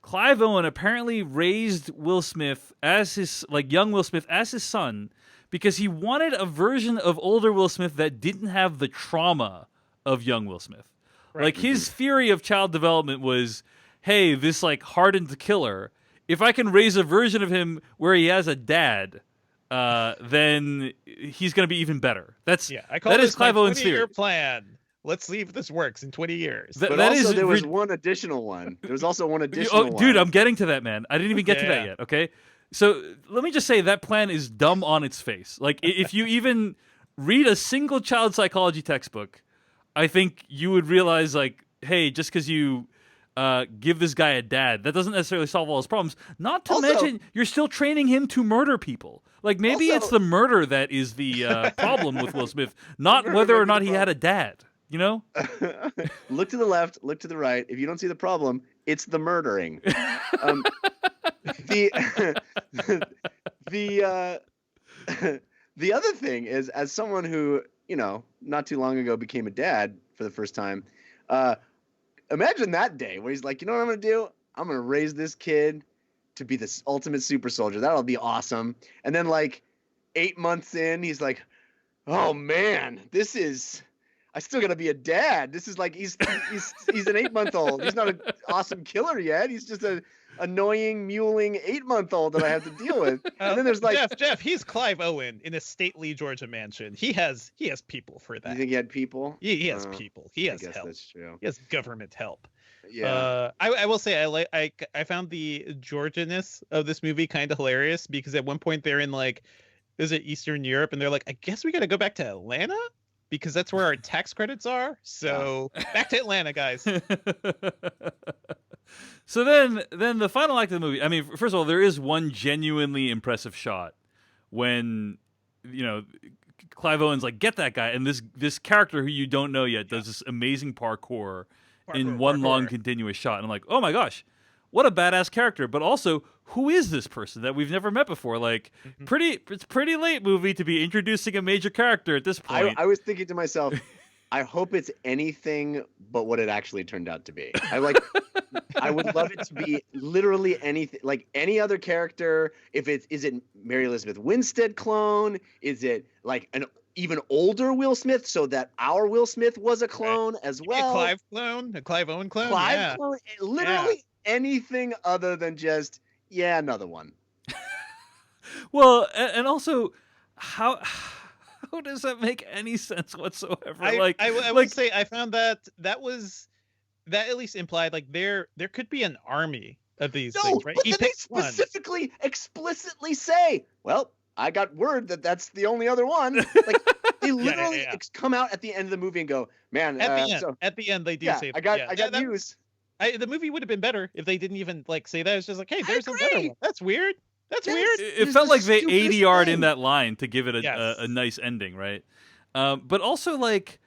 Clive Owen apparently raised Will Smith as young Will Smith as his son because he wanted a version of older Will Smith that didn't have the trauma of young Will Smith. Right. Like his theory of child development was, hey, this like hardened killer, if I can raise a version of him where he has a dad, then he's going to be even better. I call this Clive Owen's theory. Plan. Let's see if this works in 20 years. But also there was one additional one. There was also one additional one. Dude, I'm getting to that, man. I didn't even get to that yet, okay? So let me just say that plan is dumb on its face. Like, if you even read a single child psychology textbook, I think you would realize, like, hey, just because you give this guy a dad, that doesn't necessarily solve all his problems. Not to mention, you're still training him to murder people. Like, maybe it's the murder that is the problem with Will Smith, not whether or not he had a dad. You know? Look to the left, look to the right. If you don't see the problem, it's the murdering. the the the other thing is, as someone who, not too long ago became a dad for the first time, imagine that day where he's like, you know what I'm gonna do? I'm gonna raise this kid to be this ultimate super soldier. That'll be awesome. And then like 8 months in, he's like, oh man, I still gotta be a dad. This is like he's an 8-month-old. He's not an awesome killer yet. He's just a annoying, mewling 8-month-old that I have to deal with. And then there's like Jeff. He's Clive Owen in a stately Georgia mansion. He has people for that. You think he had people? He has people. He has I guess help. that's true. He has government help. Yeah. I will say I found the Georgianess of this movie kind of hilarious because at one point they're in like, is it Eastern Europe, and they're like, I guess we got to go back to Atlanta because that's where our tax credits are. So back to Atlanta, guys. So then the final act of the movie. I mean, first of all, there is one genuinely impressive shot when Clive Owen's like, get that guy, and this character who you don't know yet does this amazing parkour in one long continuous shot, and I'm like, oh my gosh, what a badass character! But also, who is this person that we've never met before? Like, it's pretty late movie to be introducing a major character at this point. I was thinking to myself, I hope it's anything but what it actually turned out to be. I would love it to be literally anything, like any other character. Is it Mary Elizabeth Winstead clone? Is it like an even older Will Smith, so that our Will Smith was a clone as well? A Clive clone, a Clive Owen clone. Clive clone, literally anything other than just another one. Well, and also, how does that make any sense whatsoever? I would say I found that at least implied like there could be an army of these things, right? But then they explicitly say, well, I got word that that's the only other one. Like they literally come out at the end of the movie and go, man. At the end they do say, I got news. The movie would have been better if they didn't even like say that. It's just like, hey, there's another one. That's weird. That's weird. It felt like they 80-yard in that line to give it a nice ending, right? But also, like,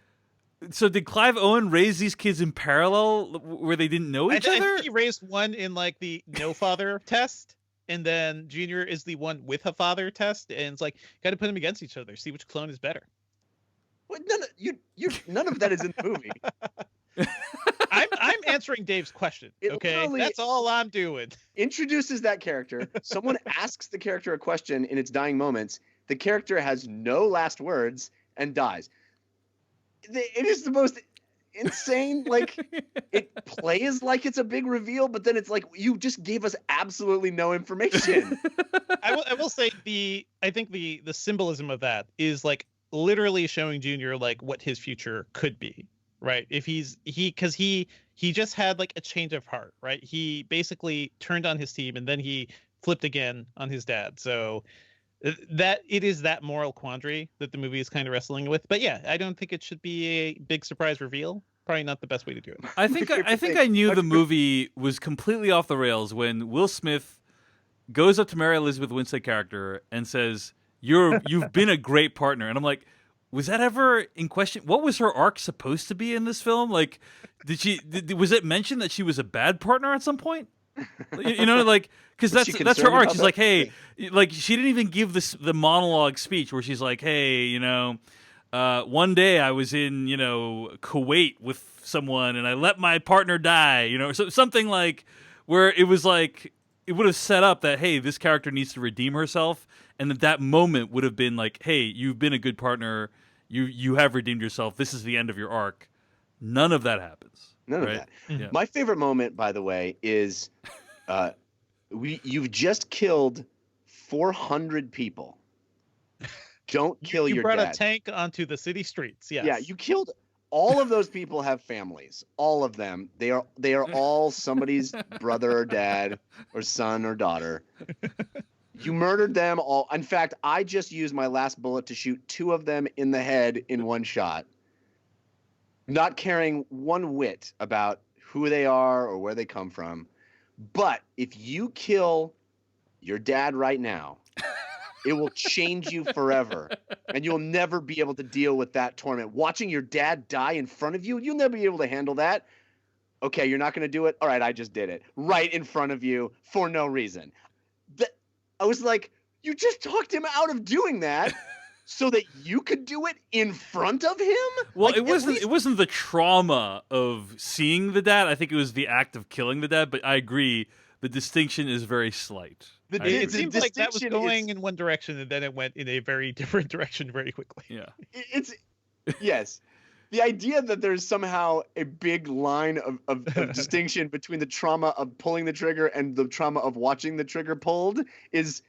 so did Clive Owen raise these kids in parallel where they didn't know each other? I think he raised one in like the no father test, and then Junior is the one with a father test, and it's like got to put them against each other, see which clone is better. Well, none of that is in the movie. I'm answering Dave's question. Okay, that's all I'm doing. Introduces that character. Someone asks the character a question in its dying moments. The character has no last words and dies. It is the most insane. Like it plays like it's a big reveal, but then it's like you just gave us absolutely no information. I will say I think the symbolism of that is like literally showing Junior like what his future could be. Right. If he just had like a change of heart, right? He basically turned on his team and then he flipped again on his dad. So that it is that moral quandary that the movie is kind of wrestling with. But yeah, I don't think it should be a big surprise reveal. Probably not the best way to do it. I think I knew the movie was completely off the rails when Will Smith goes up to Mary Elizabeth Winstead character and says, "You've been a great partner," and I'm like, was that ever in question? What was her arc supposed to be in this film? Like, was it mentioned that she was a bad partner at some point? Like, because that's her arc. She's like, hey, like she didn't even give the monologue speech where she's like, hey, one day I was in, Kuwait with someone and I let my partner die, so something like where it was like, it would have set up that, hey, this character needs to redeem herself. And that moment would have been like, hey, you've been a good partner. You have redeemed yourself. This is the end of your arc. None of that happens. None of that. Yeah. My favorite moment, by the way, is you've just killed 400 people. Don't kill your dad. You brought a tank onto the city streets. Yes. Yeah, you killed all of those people have families. All of them. They are all somebody's brother or dad or son or daughter. You murdered them all. In fact, I just used my last bullet to shoot 2 of them in the head in one shot, not caring one whit about who they are or where they come from. But if you kill your dad right now, it will change you forever, and you'll never be able to deal with that torment. Watching your dad die in front of you, you'll never be able to handle that. Okay, you're not going to do it. All right, I just did it right in front of you for no reason. I was like, you just talked him out of doing that so that you could do it in front of him? Well, Like, it wasn't the trauma of seeing the dad. I think it was the act of killing the dad. But I agree, the distinction is very slight. It the seemed like that was distinction going is- in one direction, and then it went in a very different direction very quickly. Yeah. It's yes. The idea that there's somehow a big line of distinction between the trauma of pulling the trigger and the trauma of watching the trigger pulled is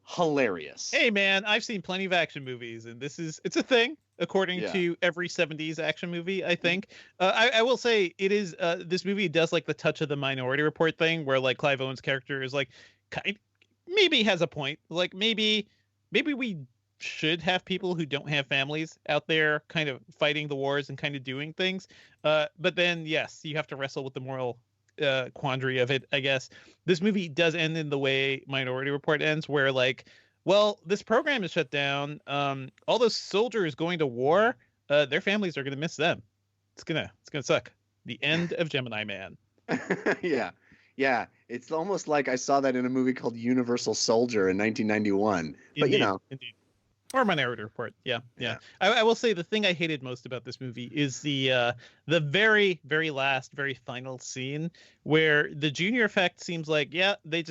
hilarious. Hey man, I've seen plenty of action movies, and it's a thing according Yeah. to every 70s action movie, I think. I will say it is this movie does like the touch of the Minority Report thing, where like Clive Owen's character is like maybe has a point. Like maybe we should have people who don't have families out there kind of fighting the wars and kind of doing things. But then yes, you have to wrestle with the moral quandary of it, I guess. This movie does end in the way Minority Report ends, where like, well, this program is shut down. All those soldiers going to war, their families are gonna miss them. It's gonna suck. The end of Gemini Man. Yeah. It's almost like I saw that in a movie called Universal Soldier in 1991. But Indeed, you know, indeed. Or Minority Report. Yeah. I will say the thing I hated most about this movie is the very, very last, very final scene where the junior effect seems like, yeah, they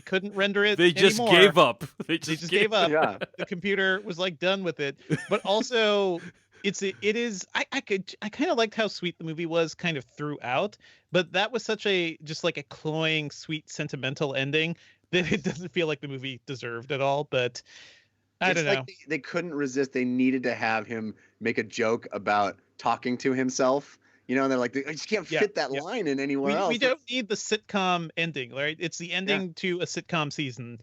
couldn't render it. They just anymore. gave up. They just gave up. yeah. The computer was like done with it. But also it is I kind of liked how sweet the movie was kind of throughout, but that was such a just like a cloying, sweet, sentimental ending that it doesn't feel like the movie deserved at all. But I don't know. Like they couldn't resist. They needed to have him make a joke about talking to himself. You know, and they're like, I just can't fit that line in anywhere else. We don't need the sitcom ending, right? It's the ending to a sitcom season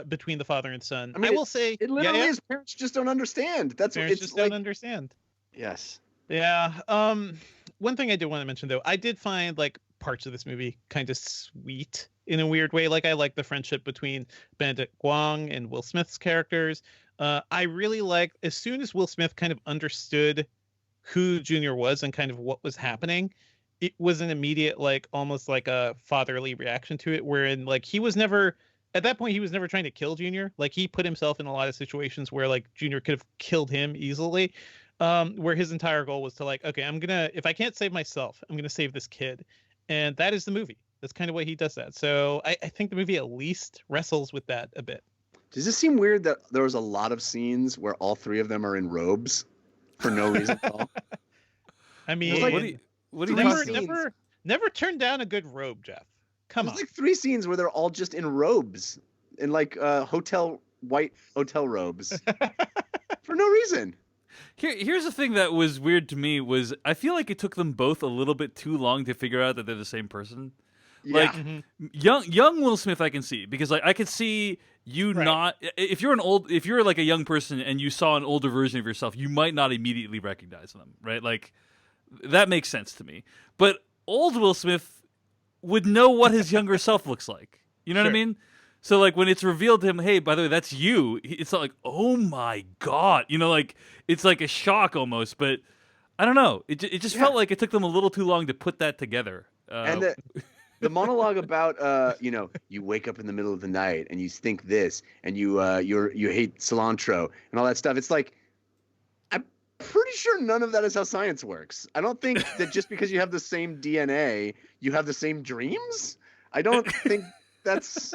between the father and son. I mean, I will say it literally is parents just don't understand. That's what parents it's just like. don't understand. Yes. Yeah. One thing I did want to mention though, I did find like parts of this movie kind of sweet in a weird way. Like I like the friendship between Benedict Wong and Will Smith's characters. I really liked as soon as Will Smith kind of understood who Junior was and kind of what was happening, it was an immediate like almost like a fatherly reaction to it, wherein like he was never at that point he was never trying to kill Junior. Like he put himself in a lot of situations where like Junior could have killed him easily. Where his entire goal was to like, okay, if I can't save myself, I'm gonna save this kid. And that is the movie. That's kind of why he does that. So I think the movie at least wrestles with that a bit. Does this seem weird that there was a lot of scenes where all three of them are in robes for no reason at all? I mean, What do you never turn down a good robe, Jeff. Come There's on. like 3 scenes where they're all just in robes, in like white hotel robes, for no reason. Here's the thing that was weird to me was I feel like it took them both a little bit too long to figure out that they're the same person. Yeah. Like young Will Smith, I can see because like I could see you not if you're like a young person and you saw an older version of yourself, you might not immediately recognize them, right? Like that makes sense to me. But old Will Smith would know what his younger self looks like. You know what I mean? So like when it's revealed to him, hey, by the way, that's you. It's not like, oh my god, you know, like it's like a shock almost. But I don't know. It just felt like it took them a little too long to put that together. And the monologue about you wake up in the middle of the night and you think this and you hate cilantro and all that stuff. It's like I'm pretty sure none of that is how science works. I don't think that just because you have the same DNA, you have the same dreams. I don't think that's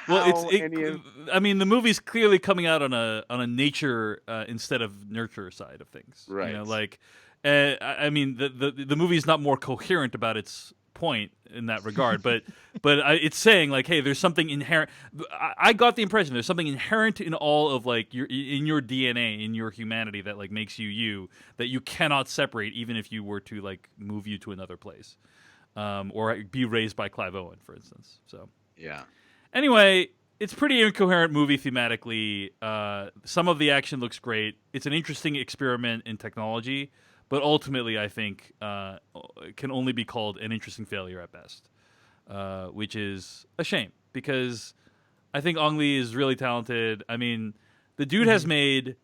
I mean, the movie's clearly coming out on a nature instead of nurture side of things. Right. You know, like I mean, the movie's not more coherent about its point in that regard, but it's saying like, hey, there's something inherent. I got the impression there's something inherent in all of like your DNA, in your humanity that like makes you that you cannot separate, even if you were to like move you to another place, or be raised by Clive Owen, for instance. So yeah. Anyway, it's pretty incoherent movie thematically. Some of the action looks great. It's an interesting experiment in technology, but ultimately, I think can only be called an interesting failure at best, which is a shame because I think Ang Lee is really talented. I mean, the dude has made,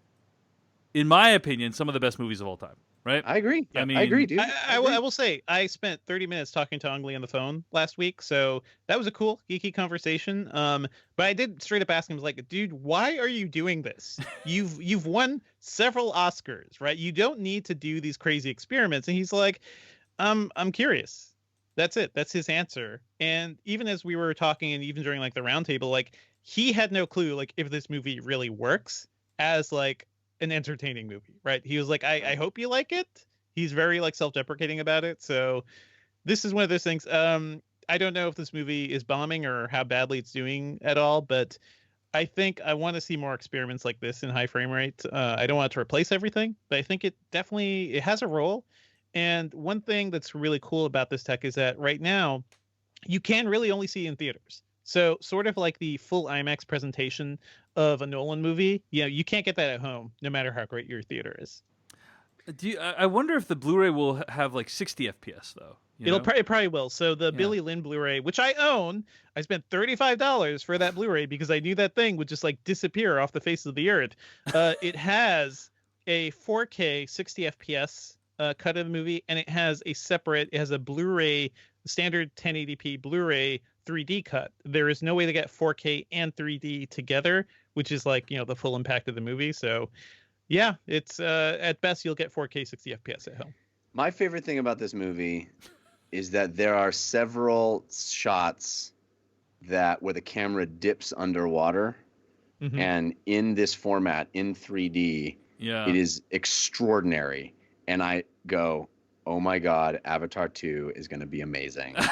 in my opinion, some of the best movies of all time. right? I agree. I I agree, mean, dude. I will say I spent 30 minutes talking to Ong Lee on the phone last week, so that was a cool geeky conversation. But I did straight up ask him, like, dude, why are you doing this? You've won several Oscars, right? You don't need to do these crazy experiments. And he's like, I'm curious. That's it. That's his answer. And even as we were talking, and even during like the roundtable, like he had no clue like if this movie really works as like an entertaining movie, right? He was like, I hope you like it. He's very like self-deprecating about it. So this is one of those things. I don't know if this movie is bombing or how badly it's doing at all, but I think I want to see more experiments like this in high frame rate. I don't want it to replace everything, but I think it has a role. And one thing that's really cool about this tech is that right now you can really only see in theaters. So sort of like the full IMAX presentation of a Nolan movie, you can't get that at home, no matter how great your theater is. I wonder if the Blu-ray will have like 60 FPS though. It probably will. So the Billy Lynn Blu-ray, which I own, I spent $35 for that Blu-ray because I knew that thing would just like disappear off the face of the earth. It has a 4K 60 FPS cut of the movie, and it has a Blu-ray standard 1080p Blu-ray 3D cut. There is no way to get 4K and 3D together, which is like the full impact of the movie. So yeah, it's at best you'll get 4K 60 FPS at home. My favorite thing about this movie is that there are several shots where the camera dips underwater, and in this format, in 3D, it is extraordinary. And I go, oh my God, Avatar 2 is going to be amazing. All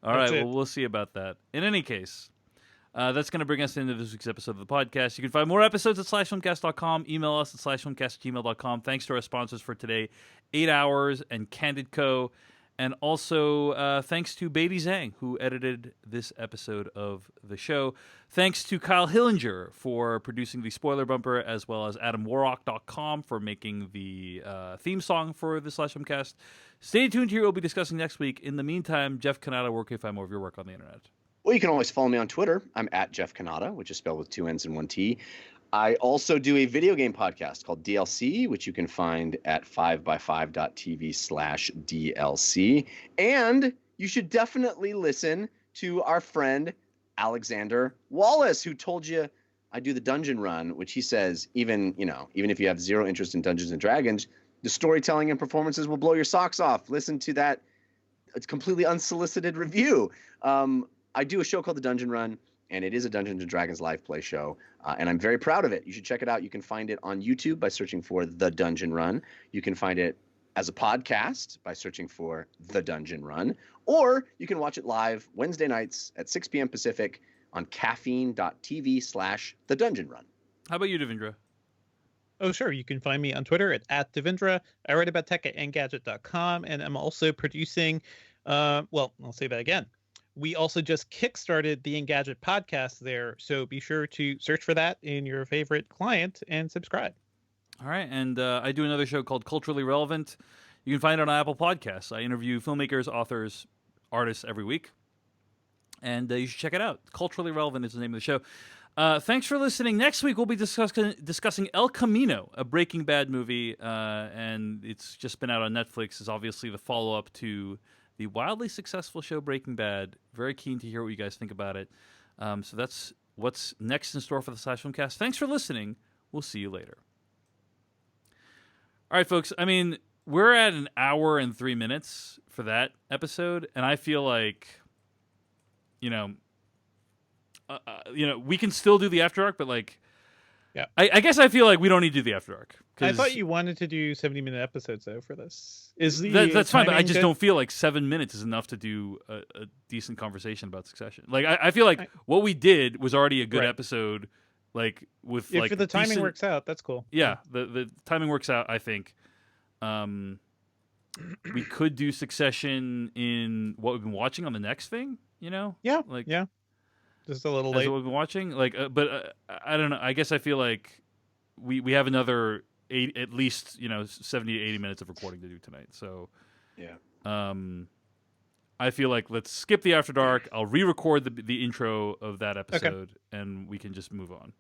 right, well, we'll see about that. In any case, that's going to bring us into this week's episode of the podcast. You can find more episodes at slashfilmcast.com. Email us at slashfilmcast@gmail.com. Thanks to our sponsors for today, 8 Hours and Candid Co. And also thanks to Beatty Zhang, who edited this episode of the show. Thanks to Kyle Hillinger for producing the spoiler bumper, as well as AdamWarrock.com for making the theme song for the Slashfilmcast. Stay tuned here. We'll be discussing next week. In the meantime, Jeff Kanata, where can you find more of your work on the internet? Well, you can always follow me on Twitter. I'm at Jeff Kanata, which is spelled with 2 N's and 1 T. I also do a video game podcast called DLC, which you can find at 5by5.tv/DLC. And you should definitely listen to our friend Alexander Wallace, who told you I do the dungeon run, which he says even if you have zero interest in Dungeons and Dragons, the storytelling and performances will blow your socks off. Listen to that. It's completely unsolicited review. I do a show called The Dungeon Run, and it is a Dungeons & Dragons live play show, and I'm very proud of it. You should check it out. You can find it on YouTube by searching for The Dungeon Run. You can find it as a podcast by searching for The Dungeon Run, or you can watch it live Wednesday nights at 6 p.m. Pacific on caffeine.tv/The Dungeon Run. How about you, Devindra? Oh, sure. You can find me on Twitter at Devindra. I write about tech at Engadget.com, and I'm also producing, I'll say that again. We also just kickstarted the Engadget podcast there, so be sure to search for that in your favorite client and subscribe. All right, and I do another show called Culturally Relevant. You can find it on Apple Podcasts. I interview filmmakers, authors, artists every week, and you should check it out. Culturally Relevant is the name of the show. Thanks for listening. Next week, we'll be discussing El Camino, a Breaking Bad movie, and it's just been out on Netflix. It's obviously the follow-up to the wildly successful show Breaking Bad. Very keen to hear what you guys think about it. So that's what's next in store for the Slashfilmcast. Thanks for listening. We'll see you later. All right, folks. I mean, we're at an hour and 3 minutes for that episode, and I feel like, we can still do the After Dark, but like, yeah, I guess I feel like we don't need to do the After Dark. I thought you wanted to do 70-minute episodes though for this. That's fine, but I just don't feel like 7 minutes is enough to do a decent conversation about Succession. Like I feel like what we did was already a good episode. Like with if the timing works out, that's cool. Yeah, the timing works out. I think we could do Succession in what we've been watching on the next thing. Yeah, just a little late. What we've been watching, but I don't know. I guess I feel like we have another at least 70 to 80 minutes of recording to do tonight. So yeah, I feel like let's skip the After Dark. I'll re-record the intro of that episode, and we can just move on.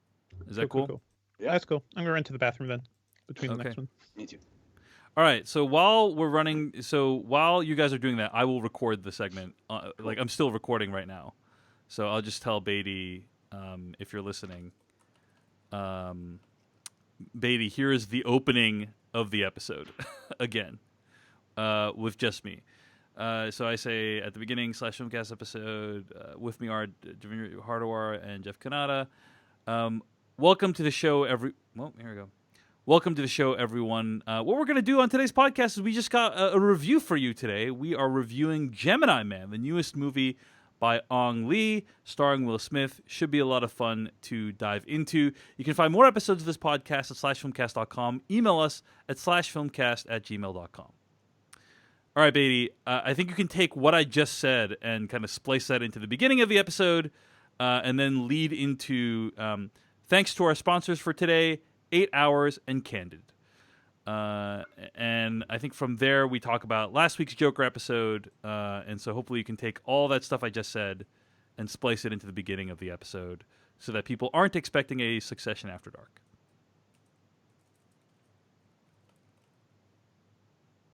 Is that cool? Yeah. That's cool. I'm gonna run to the bathroom then between the Okay. next one. Me too. All right. So while while you guys are doing that, I will record the segment. Like I'm still recording right now, so I'll just tell Beatty if you're listening. Beatty, here is the opening of the episode again, with just me. So I say at the beginning /filmcast episode, with me are Javin Hardawar and Jeff Kanata. Welcome to the show, here we go. Welcome to the show, everyone. What we're going to do on today's podcast is we just got a review for you today. We are reviewing Gemini Man, the newest movie by Ong Lee, starring Will Smith. Should be a lot of fun to dive into. You can find more episodes of this podcast at /filmcast.com. Email us at /filmcast@gmail.com. All right, Beatty, I think you can take what I just said and kind of splice that into the beginning of the episode and then lead into thanks to our sponsors for today, 8 Hours and Candid. And I think from there we talk about last week's Joker episode, and so hopefully you can take all that stuff I just said and splice it into the beginning of the episode so that people aren't expecting a Succession After Dark.